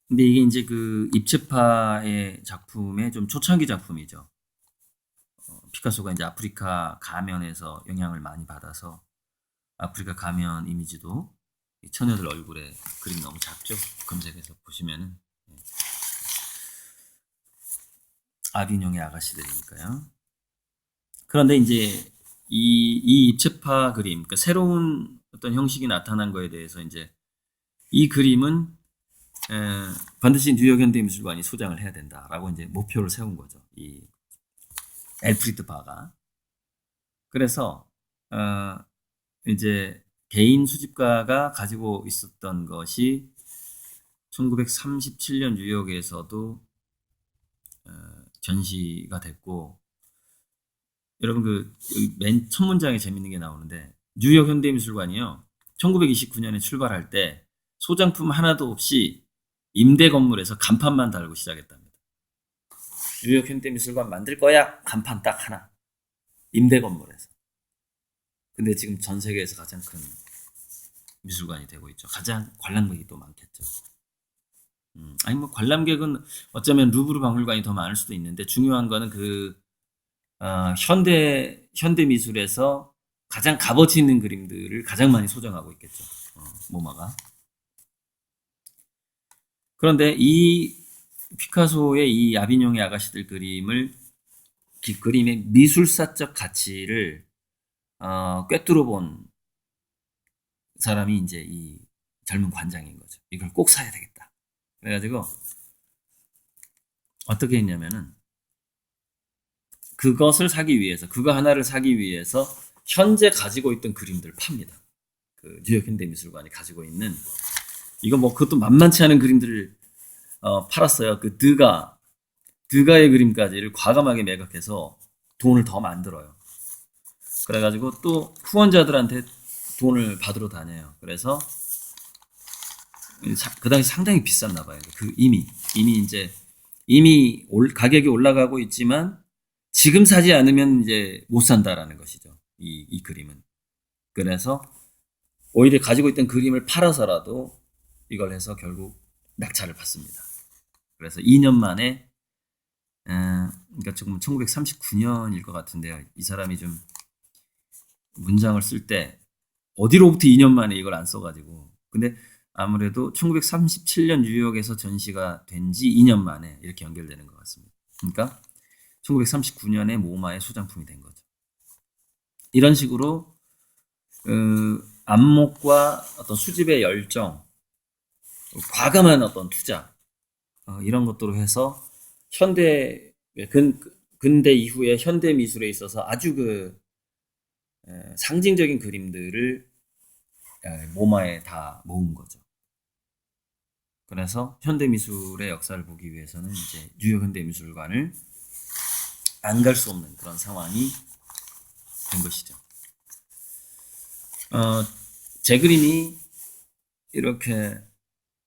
근데 이게 이제 그 입체파의 작품의 좀 초창기 작품이죠. 피카소가 이제 아프리카 가면에서 영향을 많이 받아서 아프리카 가면 이미지도 이 처녀들 얼굴에 그림이 너무 작죠. 검색해서 보시면은 아비뇽의 아가씨들이니까요. 그런데 이제 이 입체파 그림, 그러니까 새로운 어떤 형식이 나타난 거에 대해서 이제 이 그림은 반드시 뉴욕 현대미술관이 소장을 해야 된다라고 이제 목표를 세운 거죠. 이 엘프리드 바가. 그래서 이제 개인 수집가가 가지고 있었던 것이 1937년 뉴욕에서도 전시가 됐고, 여러분 그 맨 첫 문장에 재밌는 게 나오는데, 뉴욕 현대미술관이요 1929년에 출발할 때 소장품 하나도 없이 임대 건물에서 간판만 달고 시작했답니다. 뉴욕 현대미술관 만들 거야, 간판 딱 하나, 임대 건물에서. 근데 지금 전 세계에서 가장 큰 미술관이 되고 있죠. 가장 관람객이 또 많겠죠. 아니 뭐 관람객은 어쩌면 루브르 박물관이 더 많을 수도 있는데, 중요한 거는 그 현대 미술에서 가장 값어치 있는 그림들을 가장 많이 소장하고 있겠죠. 모마가. 그런데 이 피카소의 이 아비뇽의 아가씨들 그림을 그림의 미술사적 가치를 꿰뚫어 본 사람이 이제 이 젊은 관장인 거죠. 이걸 꼭 사야 되겠다. 그래가지고 어떻게 했냐면은 그것을 사기 위해서, 그거 하나를 사기 위해서 현재 가지고 있던 그림들을 팝니다. 그 뉴욕 현대미술관이 가지고 있는, 이거 뭐 그것도 만만치 않은 그림들을 팔았어요. 그 드가의 그림까지를 과감하게 매각해서 돈을 더 만들어요. 그래가지고 또 후원자들한테 돈을 받으러 다녀요. 그래서 그 당시 상당히 비쌌나 봐요. 그 이미 가격이 올라가고 있지만 지금 사지 않으면 이제 못 산다라는 것이죠. 이 그림은. 그래서 오히려 가지고 있던 그림을 팔아서라도 이걸 해서 결국 낙찰을 받습니다. 그래서 2년 만에, 그러니까 지금 1939년일 것 같은데요. 이 사람이 좀 문장을 쓸 때 어디로부터 2년 만에 이걸 안 써가지고. 근데 아무래도 1937년 뉴욕에서 전시가 된 지 2년 만에 이렇게 연결되는 것 같습니다. 그러니까 1939년에 모마의 소장품이 된 거죠. 이런 식으로 안목과 어떤 수집의 열정, 과감한 어떤 투자, 이런 것들로 해서 근대 이후의 현대 미술에 있어서 아주 그 상징적인 그림들을 모마에 다 모은 거죠. 그래서 현대 미술의 역사를 보기 위해서는 이제 뉴욕 현대 미술관을 안 갈 수 없는 그런 상황이 된 것이죠. 제 그림이 이렇게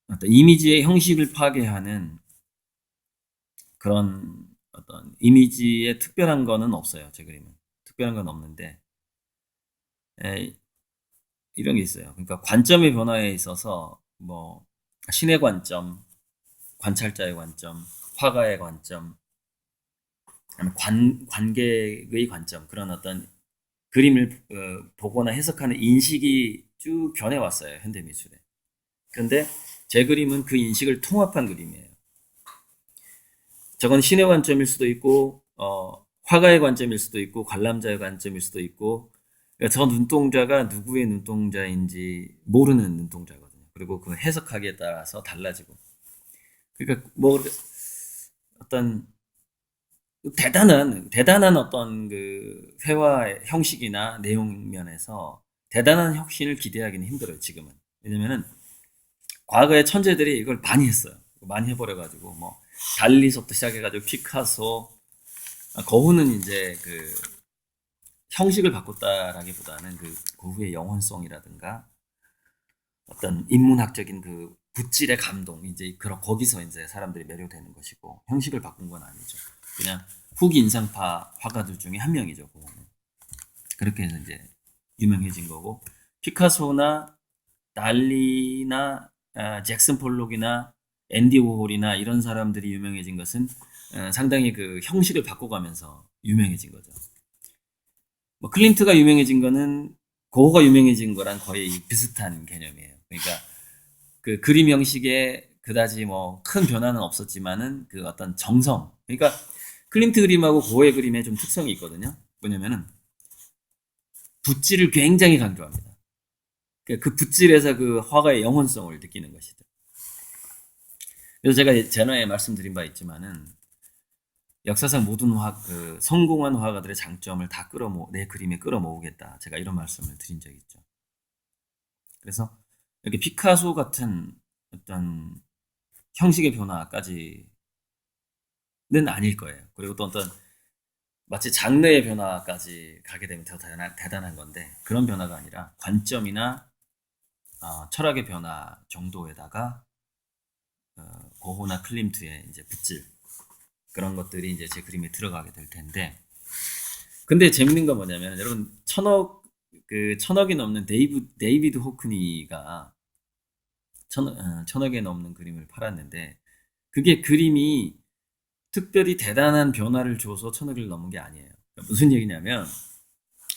어떤 이미지의 형식을 파괴하는 그런 어떤 이미지의 특별한 거는 없어요. 제 그림은 특별한 건 없는데, 이런 게 있어요. 그러니까 관점의 변화에 있어서 뭐 신의 관점, 관찰자의 관점, 화가의 관점, 관객의 관점, 그런 어떤 그림을 보거나 해석하는 인식이 쭉 변해왔어요. 현대미술에. 그런데 제 그림은 그 인식을 통합한 그림이에요. 저건 신의 관점일 수도 있고, 화가의 관점일 수도 있고, 관람자의 관점일 수도 있고, 그러니까 저 눈동자가 누구의 눈동자인지 모르는 눈동자거든요. 그리고 그 해석하기에 따라서 달라지고. 그러니까 뭐 어떤 대단한 어떤 그 회화 형식이나 내용 면에서 대단한 혁신을 기대하기는 힘들어요, 지금은. 왜냐면은 과거의 천재들이 이걸 많이 했어요. 많이 해버려가지고, 뭐, 달리서부터 시작해가지고, 피카소, 거후는 이제 그 형식을 바꿨다라기보다는 그 후의 영혼성이라든가 어떤 인문학적인 그 붓질의 감동, 이제 거기서 이제 사람들이 매료되는 것이고, 형식을 바꾼 건 아니죠. 그냥 후기 인상파 화가들 중에 한 명이죠. 고흐는. 그렇게 해서 이제 유명해진 거고, 피카소나 달리나 잭슨 폴록이나 앤디 워홀이나 이런 사람들이 유명해진 것은 상당히 그 형식을 바꿔가면서 유명해진 거죠. 뭐 클림트가 유명해진 거는 고흐가 유명해진 거랑 거의 비슷한 개념이에요. 그러니까 그 그림 형식에 그다지 뭐 큰 변화는 없었지만은 그 어떤 정성. 그러니까 클림트 그림하고 고흐의 그림에 좀 특성이 있거든요. 뭐냐면은 붓질을 굉장히 강조합니다. 그 붓질에서 그 화가의 영혼성을 느끼는 것이죠. 그래서 제가 전에 말씀드린 바 있지만은 역사상 모든 성공한 화가들의 장점을 다 내 그림에 끌어모으겠다. 제가 이런 말씀을 드린 적이 있죠. 그래서 이렇게 피카소 같은 어떤 형식의 변화까지는 아닐 거예요. 그리고 또 어떤 마치 장르의 변화까지 가게 되면 더 대단한 건데 그런 변화가 아니라 관점이나 철학의 변화 정도에다가 고흐나 클림트의 이제 붓질 그런 것들이 이제 제 그림에 들어가게 될 텐데, 근데 재밌는 건 뭐냐면 여러분 천억이 넘는 데이비드 호크니가 천억에 넘는 그림을 팔았는데 그게 그림이 특별히 대단한 변화를 줘서 천억을 넘은 게 아니에요. 무슨 얘기냐면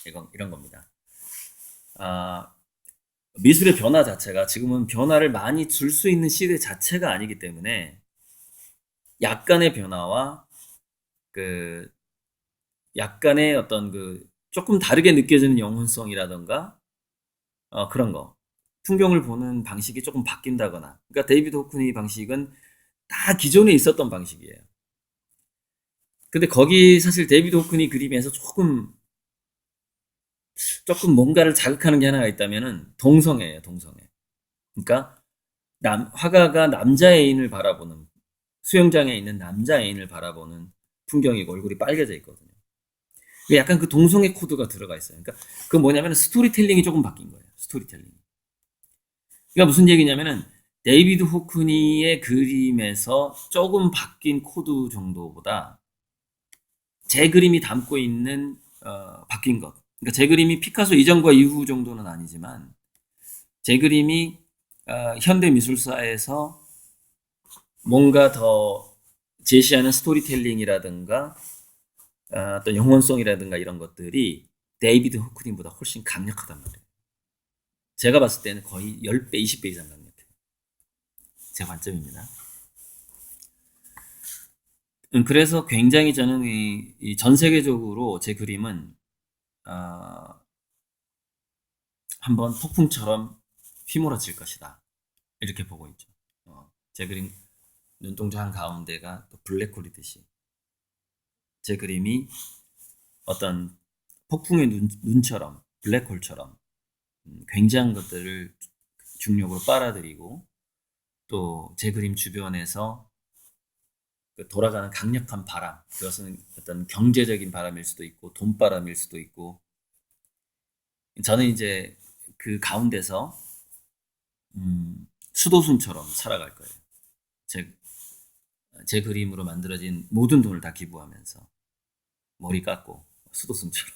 이런 겁니다. 미술의 변화 자체가 지금은 변화를 많이 줄 수 있는 시대 자체가 아니기 때문에 약간의 변화와 그 약간의 어떤 그 조금 다르게 느껴지는 영혼성이라던가 그런 거 풍경을 보는 방식이 조금 바뀐다거나, 그러니까 데이비드 호크니 방식은 다 기존에 있었던 방식이에요. 근데 거기 사실 데이비드 호크니 그림에서 조금 뭔가를 자극하는 게 하나가 있다면은 동성애예요, 동성애. 그러니까 화가가 남자 애인을 바라보는, 수영장에 있는 남자 애인을 바라보는 풍경이고 얼굴이 빨개져 있거든요. 약간 그 동성애 코드가 들어가 있어요. 그러니까 그 뭐냐면 스토리텔링이 조금 바뀐 거예요. 스토리텔링. 그러니까 무슨 얘기냐면은 데이비드 호크니의 그림에서 조금 바뀐 코드 정도보다 제 그림이 담고 있는 바뀐 것. 그러니까 제 그림이 피카소 이전과 이후 정도는 아니지만 제 그림이 현대 미술사에서 뭔가 더 제시하는 스토리텔링이라든가 어떤 영혼성이라든가 이런 것들이 데이비드 호크니보다 훨씬 강력하단 말이에요. 제가 봤을 때는 거의 10배, 20배 이상 강력해요. 제 관점입니다. 그래서 굉장히 저는 전 세계적으로 제 그림은 한번 폭풍처럼 휘몰아칠 것이다. 이렇게 보고 있죠. 제 그림 눈동자 한 가운데가 또 블랙홀이듯이 제 그림이 어떤 폭풍의 눈처럼 블랙홀처럼 굉장한 것들을 중력으로 빨아들이고 또 제 그림 주변에서 돌아가는 강력한 바람, 그것은 어떤 경제적인 바람일 수도 있고 돈바람일 수도 있고, 저는 이제 그 가운데서 수도순처럼 살아갈 거예요. 제 그림으로 만들어진 모든 돈을 다 기부하면서 머리 깎고 수도순처럼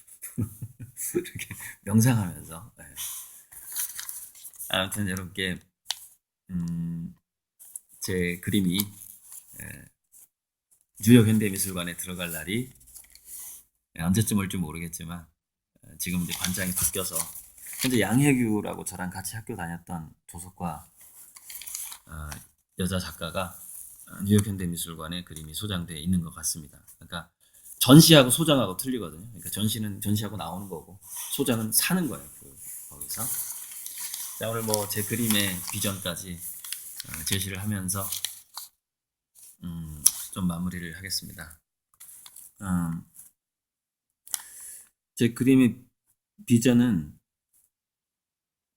이렇게 명상하면서. 네. 아무튼 여러분께 제 그림이 뉴욕 현대미술관에 들어갈 날이 언제쯤 올지 모르겠지만 지금 이제 관장이 바뀌어서 현재 양혜규라고 저랑 같이 학교 다녔던 도서과 여자 작가가 뉴욕 현대미술관에 그림이 소장되어 있는 것 같습니다. 그러니까 전시하고 소장하고 틀리거든요. 그러니까 전시는 전시하고 나오는 거고 소장은 사는 거예요. 거기서. 자, 오늘 뭐 제 그림의 비전까지 제시를 하면서 좀 마무리를 하겠습니다. 제 그림의 비전은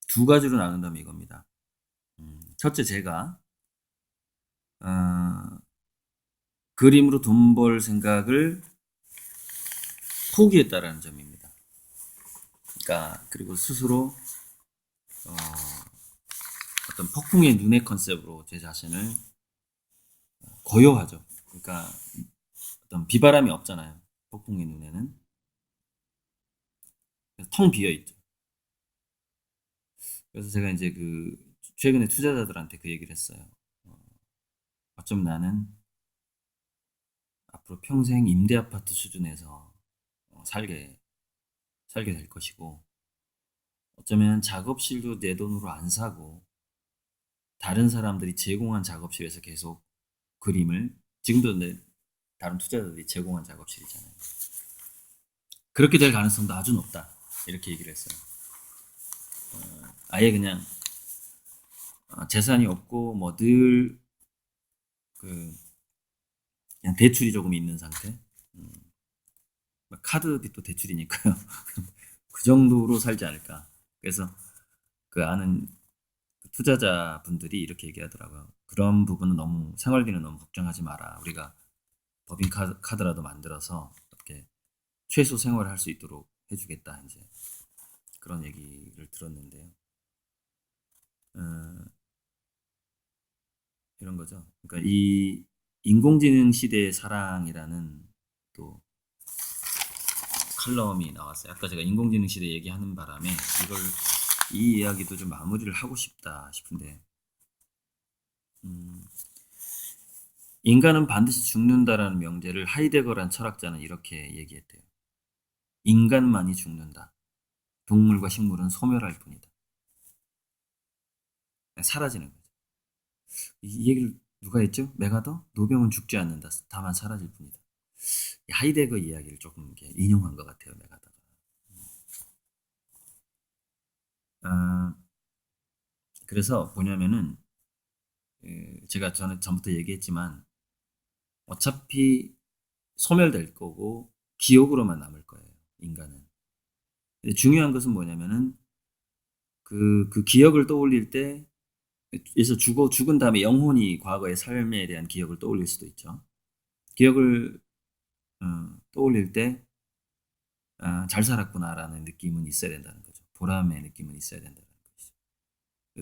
두 가지로 나눈다면 이겁니다. 첫째, 제가 그림으로 돈 벌 생각을 포기했다라는 점입니다. 그러니까 그리고 스스로 어떤 폭풍의 눈의 컨셉으로 제 자신을 고요하죠. 그러니까 어떤 비바람이 없잖아요. 폭풍의 눈에는. 그래서 텅 비어 있죠. 그래서 제가 이제 최근에 투자자들한테 그 얘기를 했어요. 어, 어쩜 나는 앞으로 평생 임대 아파트 수준에서 살게 될 것이고, 어쩌면 작업실도 내 돈으로 안 사고, 다른 사람들이 제공한 작업실에서 계속 그림을, 지금도 다른 투자자들이 제공한 작업실이잖아요. 그렇게 될 가능성도 아주 높다. 이렇게 얘기를 했어요. 아예 그냥 재산이 없고 뭐 늘 그냥 대출이 조금 있는 상태. 카드 빚도 대출이니까요. 그 정도로 살지 않을까. 그래서 그 아는 투자자 분들이 이렇게 얘기하더라고요. 그런 부분은 너무 생활비는 너무 걱정하지 마라. 우리가 법인 카드라도 만들어서 이렇게 최소 생활을 할 수 있도록 해주겠다. 이제 그런 얘기를 들었는데요. 어, 이런 거죠. 그러니까 이 인공지능 시대의 사랑이라는 또 칼럼이 나왔어요. 아까 제가 인공지능 시대 얘기하는 바람에 이 이야기도 좀 마무리를 하고 싶다 싶은데, 인간은 반드시 죽는다라는 명제를 하이데거란 철학자는 이렇게 얘기했대요. 인간만이 죽는다. 동물과 식물은 소멸할 뿐이다. 사라지는 거죠. 이 얘기를 누가 했죠? 메가더? 노병은 죽지 않는다. 다만 사라질 뿐이다. 하이데거 이야기를 조금 이렇게 인용한 것 같아요, 메가더가. 그래서 뭐냐면은 제가 전부터 얘기했지만 어차피 소멸될 거고 기억으로만 남을 거예요, 인간은. 근데 중요한 것은 뭐냐면은 그 기억을 떠올릴 때, 그래서 죽은 다음에 영혼이 과거의 삶에 대한 기억을 떠올릴 수도 있죠. 기억을 떠올릴 때 잘 살았구나라는 느낌은 있어야 된다는 거죠. 보람의 느낌은 있어야 된다는 거죠.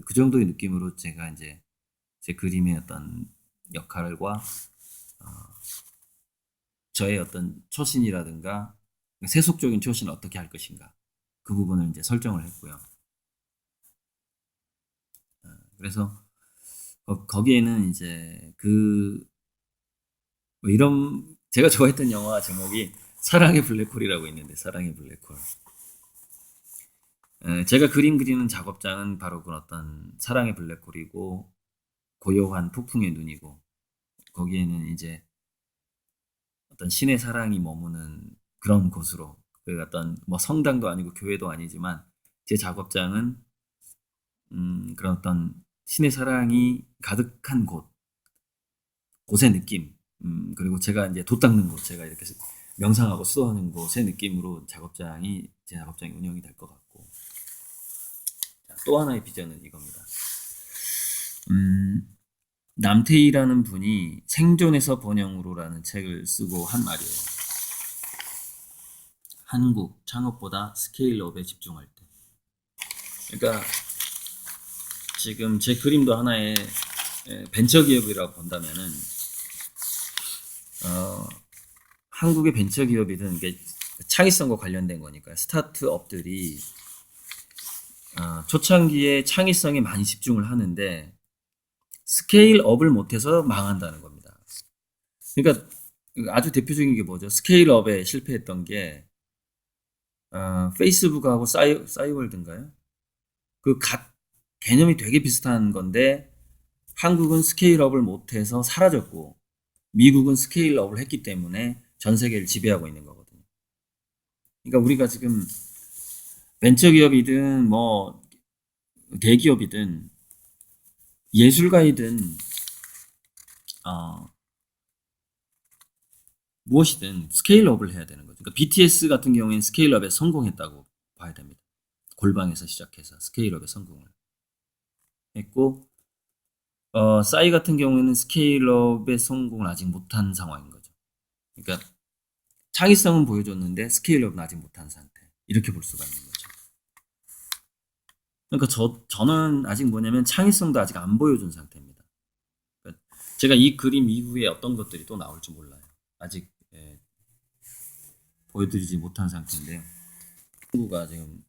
그 정도의 느낌으로 제가 이제 제 그림의 어떤 역할과 저의 어떤 초신이라든가 세속적인 초신을 어떻게 할 것인가, 그 부분을 이제 설정을 했고요. 그래서 거기에는 이제 뭐 이런 제가 좋아했던 영화 제목이 사랑의 블랙홀이라고 있는데, 사랑의 블랙홀. 제가 그리는 작업장은 바로 그런 어떤 사랑의 블랙홀이고 고요한 폭풍의 눈이고, 거기에는 이제 어떤 신의 사랑이 머무는 그런 곳으로, 그 어떤 뭐 성당도 아니고 교회도 아니지만 제 작업장은 그런 어떤 신의 사랑이 가득한 곳의 느낌, 그리고 제가 이제 돛 닦는 곳, 제가 이렇게 명상하고 수도하는 곳의 느낌으로 제 작업장이 운영이 될 것 같고, 또 하나의 비전은 이겁니다. 남태희라는 분이 생존에서 번영으로라는 책을 쓰고 한 말이에요. 한국 창업보다 스케일업에 집중할 때. 그러니까 지금 제 그림도 하나의 벤처기업이라고 본다면은 한국의 벤처기업이든 이게 창의성과 관련된 거니까 스타트업들이 초창기에 창의성에 많이 집중을 하는데 스케일업을 못해서 망한다는 겁니다. 그러니까 아주 대표적인 게 뭐죠? 스케일업에 실패했던 게 페이스북하고 싸이월드인가요? 개념이 되게 비슷한 건데 한국은 스케일업을 못해서 사라졌고 미국은 스케일업을 했기 때문에 전 세계를 지배하고 있는 거거든요. 그러니까 우리가 지금 벤처기업이든 뭐 대기업이든 예술가이든 무엇이든 스케일업을 해야 되는 거죠. 그러니까 BTS 같은 경우에는 스케일업에 성공했다고 봐야 됩니다. 골방에서 시작해서 스케일업에 성공을 했고, 싸이 같은 경우에는 스케일업의 성공을 아직 못한 상황인 거죠. 그러니까 창의성은 보여줬는데 스케일업은 아직 못한 상태, 이렇게 볼 수가 있는 거죠. 그러니까 저는 아직 뭐냐면 창의성도 아직 안 보여준 상태입니다. 그러니까 제가 이 그림 이후에 어떤 것들이 또 나올지 몰라요. 아직 예, 보여드리지 못한 상태인데요. 친구가 지금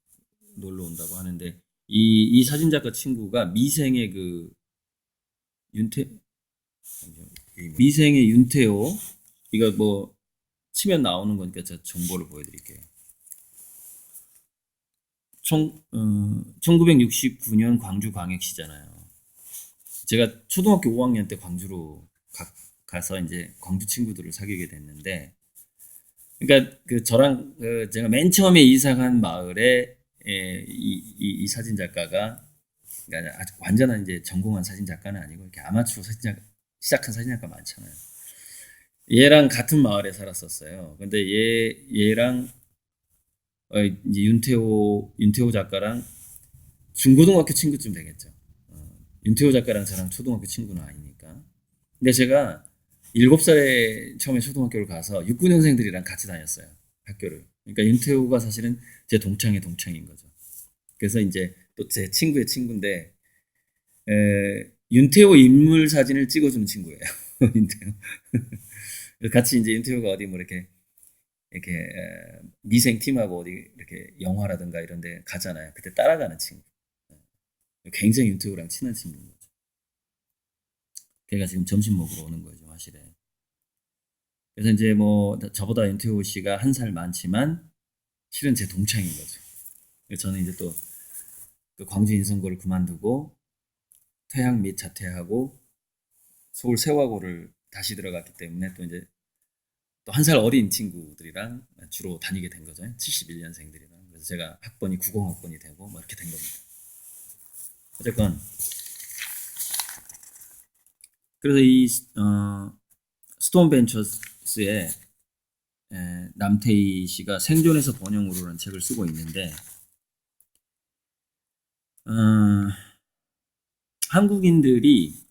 놀러 온다고 하는데 이 사진작가 친구가 미생의 그 윤태 미생의 윤태호 이거 뭐 치면 나오는 거니까 제가 정보를 보여드릴게요. 1969년 광주광역시잖아요. 제가 초등학교 5학년 때 광주로 가서 이제 광주 친구들을 사귀게 됐는데, 그러니까 그 저랑 제가 맨 처음에 이사간 마을에 이 사진 작가가 그러니까 아주 완전한 이제 전공한 사진 작가는 아니고 이렇게 아마추어 시작한 사진 작가 많잖아요. 얘랑 같은 마을에 살았었어요. 근데 얘랑 이제 윤태호 작가랑 중고등학교 친구쯤 되겠죠. 윤태호 작가랑 저랑 초등학교 친구는 아니니까. 근데 제가 7살에 처음에 초등학교를 가서 69년생들이랑 같이 다녔어요. 학교를. 그러니까 윤태호가 사실은 제 동창의 동창인 거죠. 그래서 이제 또 제 친구의 친구인데, 윤태호 인물 사진을 찍어주는 친구예요. 윤태호. 같이 이제 윤태호가 어디 뭐 이렇게 미생 팀하고 어디 이렇게 영화라든가 이런 데 가잖아요. 그때 따라가는 친구. 굉장히 윤태호랑 친한 친구인 거죠. 걔가 지금 점심 먹으러 오는 거죠, 사실에. 그래서 이제 뭐 저보다 윤태호 씨가 한 살 많지만 실은 제 동창인 거죠. 그래서 저는 이제 또 그 광주 인성고를 그만두고 퇴학 및 자퇴하고 서울 세화고를 다시 들어갔기 때문에 또 이제 또 한 살 어린 친구들이랑 주로 다니게 된 거죠. 71년생들이랑. 그래서 제가 학번이 90학번이 되고 뭐 이렇게 된 겁니다. 어쨌건 그래서 이 스톤 벤처스의 남태희 씨가 생존에서 번영으로라는 책을 쓰고 있는데 한국인들이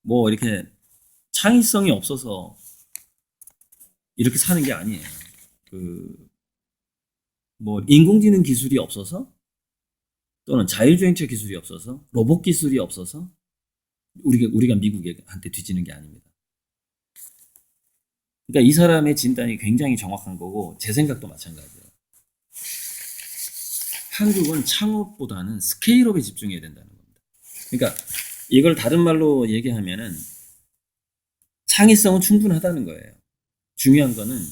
뭐 이렇게 창의성이 없어서 이렇게 사는 게 아니에요. 그 뭐 인공지능 기술이 없어서 또는 자율주행차 기술이 없어서 로봇 기술이 없어서 우리가 미국한테 뒤지는 게 아닙니다. 그러니까 이 사람의 진단이 굉장히 정확한 거고 제 생각도 마찬가지예요. 한국은 창업보다는 스케일업에 집중해야 된다는 겁니다. 그러니까 이걸 다른 말로 얘기하면은 창의성은 충분하다는 거예요. 중요한 거는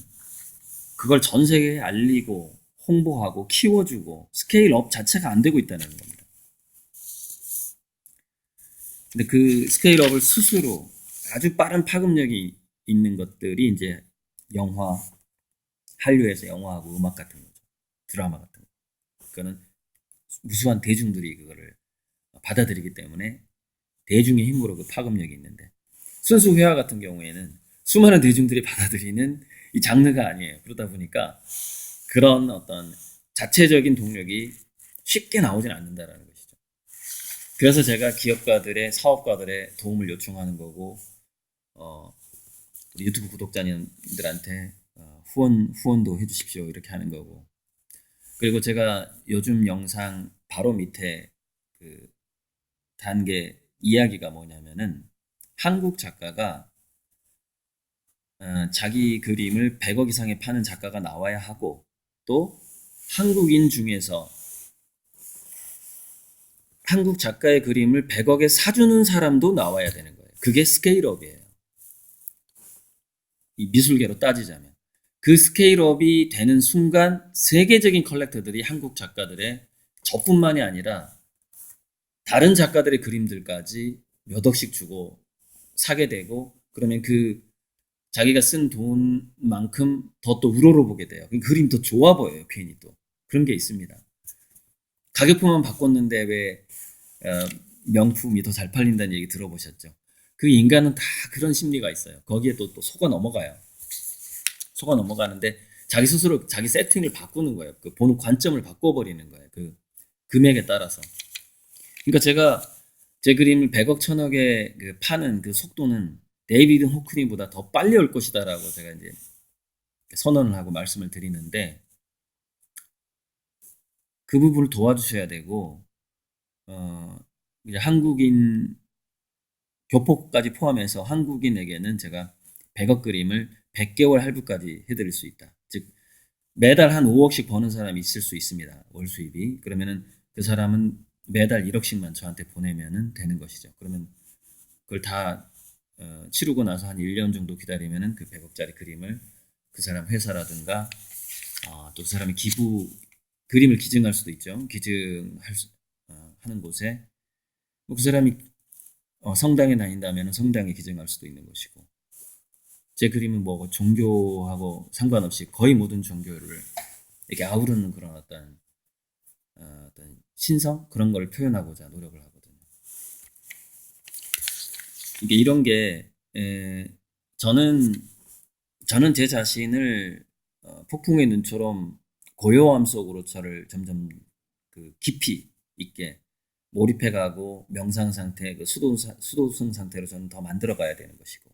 그걸 전 세계에 알리고 홍보하고 키워주고 스케일업 자체가 안 되고 있다는 겁니다. 근데 그 스케일업을 스스로 아주 빠른 파급력이 있는 것들이 이제 영화, 한류에서 영화하고 음악 같은 거죠. 드라마 같은 거. 그거는 무수한 대중들이 그거를 받아들이기 때문에 대중의 힘으로 그 파급력이 있는데 순수 회화 같은 경우에는 수많은 대중들이 받아들이는 이 장르가 아니에요. 그러다 보니까 그런 어떤 자체적인 동력이 쉽게 나오진 않는다라는 것이죠. 그래서 제가 기업가들의 사업가들의 도움을 요청하는 거고 우리 유튜브 구독자님들한테 후원도 해주십시오 이렇게 하는 거고 그리고 제가 요즘 영상 바로 밑에 그 단계 이야기가 뭐냐면은 한국 작가가 자기 그림을 100억 이상에 파는 작가가 나와야 하고 또 한국인 중에서 한국 작가의 그림을 100억에 사주는 사람도 나와야 되는 거예요. 그게 스케일업이에요. 이 미술계로 따지자면. 그 스케일업이 되는 순간 세계적인 컬렉터들이 한국 작가들의 저뿐만이 아니라 다른 작가들의 그림들까지 몇 억씩 주고 사게 되고 그러면 그 자기가 쓴 돈만큼 더 또 우러러보게 돼요. 그림 더 좋아 보여요. 괜히 또. 그런 게 있습니다. 가격표만 바꿨는데 왜 명품이 더 잘 팔린다는 얘기 들어보셨죠? 그 인간은 다 그런 심리가 있어요. 거기에 또 속아 넘어가요. 속아 넘어가는데 자기 스스로 자기 세팅을 바꾸는 거예요. 그 보는 관점을 바꿔버리는 거예요. 그 금액에 따라서. 그러니까 제가 제 그림을 100억, 1000억에 그 파는 그 속도는 데이비드 호크니보다 더 빨리 올 것이다라고 제가 이제 선언을 하고 말씀을 드리는데 그 부분을 도와주셔야 되고 이제 한국인 교포까지 포함해서 한국인에게는 제가 100억 그림을 100개월 할부까지 해드릴 수 있다. 즉 매달 한 5억씩 버는 사람이 있을 수 있습니다. 월 수입이. 그러면은 그 사람은 매달 1억씩만 저한테 보내면은 되는 것이죠. 그러면 그걸 다 치르고 나서 한 1년 정도 기다리면은 그 100억짜리 그림을 그 사람 회사라든가 또 그 사람이 그림을 기증할 수도 있죠. 하는 곳에 뭐 그 사람이 성당에 다닌다면 성당에 기증할 수도 있는 것이고, 제 그림은 뭐 종교하고 상관없이 거의 모든 종교를 이렇게 아우르는 그런 어떤 신성 그런 걸 표현하고자 노력을 하거든요. 이게 이런 게 저는 제 자신을 폭풍의 눈처럼 고요함 속으로 저를 점점 그 깊이 있게 몰입해가고 명상 상태, 그 수도승 상태로 저는 더 만들어가야 되는 것이고,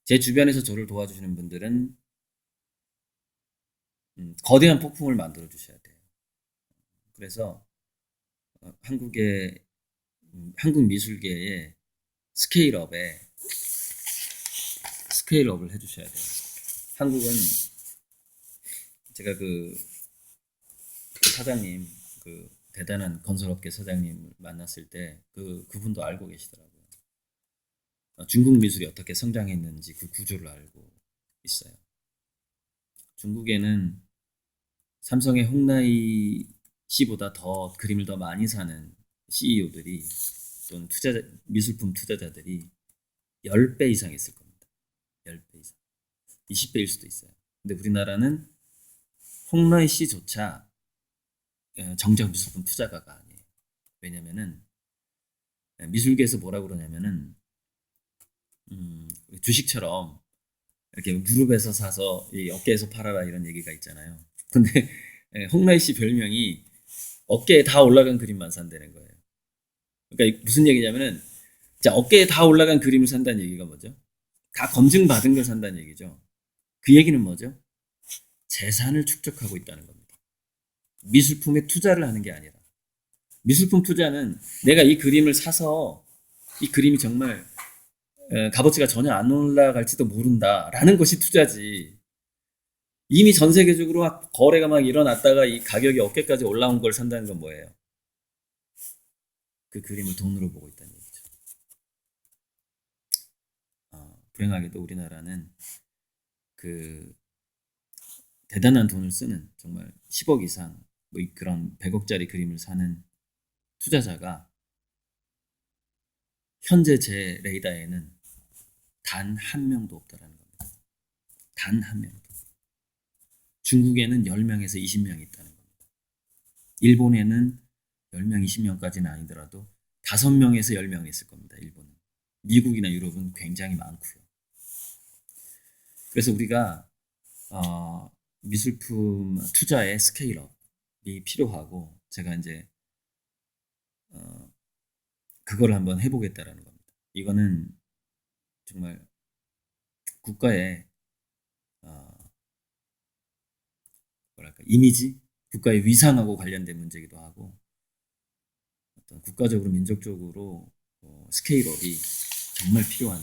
제 주변에서 저를 도와주시는 분들은 거대한 폭풍을 만들어 주셔야 돼요. 그래서 한국 미술계의 스케일업을 해주셔야 돼요. 한국은 제가 그 사장님, 그 대단한 건설업계 사장님을 만났을 때 그분도 알고 계시더라고요. 중국 미술이 어떻게 성장했는지 그 구조를 알고 있어요. 중국에는 삼성의 홍나이 씨보다 더 그림을 더 많이 사는 CEO들이 또는 미술품 투자자들이 10배 이상 있을 겁니다. 10배 이상. 20배일 수도 있어요. 근데 우리나라는 홍나이 씨조차 정작 미술품 투자가가 아니에요. 왜냐면은 미술계에서 뭐라 그러냐면은 주식처럼 이렇게 무릎에서 사서 이 어깨에서 팔아라 이런 얘기가 있잖아요. 근데 홍나이 씨 별명이 어깨에 다 올라간 그림만 산다는 거예요. 그러니까 무슨 얘기냐면은 자, 어깨에 다 올라간 그림을 산다는 얘기가 뭐죠? 다 검증받은 걸 산다는 얘기죠. 그 얘기는 뭐죠? 재산을 축적하고 있다는 겁니다. 미술품에 투자를 하는 게 아니라, 미술품 투자는 내가 이 그림을 사서 이 그림이 정말 값어치가 전혀 안 올라갈지도 모른다라는 것이 투자지, 이미 전 세계적으로 거래가 막 일어났다가 이 가격이 어깨까지 올라온 걸 산다는 건 뭐예요? 그 그림을 돈으로 보고 있다는 얘기죠. 불행하게도 우리나라는 그 대단한 돈을 쓰는, 정말 10억 이상 뭐 그런 100억짜리 그림을 사는 투자자가 현재 제 레이더에는 단 한 명도 없다라는 겁니다. 단 한 명도. 중국에는 10명에서 20명이 있다는 겁니다. 일본에는 10명, 20명까지는 아니더라도 5명에서 10명이 있을 겁니다. 일본은. 미국이나 유럽은 굉장히 많고요. 그래서 우리가 미술품 투자의 스케일업이 필요하고, 제가 이제 그걸 한번 해보겠다라는 겁니다. 이거는 정말 국가의 뭐랄까 이미지, 국가의 위상하고 관련된 문제이기도 하고, 어떤 국가적으로 민족적으로 스케일업이 정말 필요한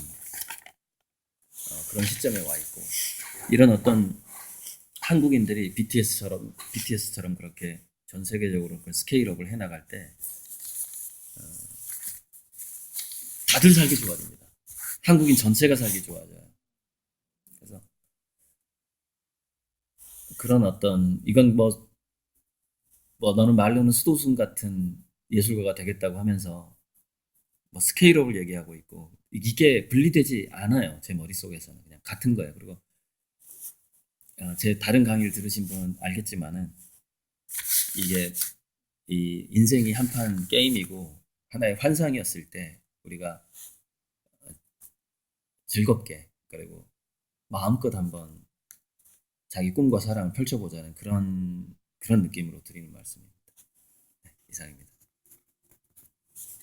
그런 시점에 와 있고, 이런 어떤 한국인들이 BTS처럼 그렇게 전 세계적으로 그 스케일업을 해나갈 때 다들 살기 좋아집니다. 한국인 전체가 살기 좋아져요. 그래서 그런 어떤, 이건 뭐 너는 말로는 수도승 같은 예술가가 되겠다고 하면서 뭐 스케일업을 얘기하고 있고, 이게 분리되지 않아요. 제 머릿속에서는 그냥 같은 거예요. 그리고 제 다른 강의를 들으신 분은 알겠지만은 이게 이 인생이 한판 게임이고 하나의 환상이었을 때 우리가 즐겁게, 그리고 마음껏 한번 자기 꿈과 사랑을 펼쳐보자는 그런 느낌으로 드리는 말씀입니다. 네, 이상입니다.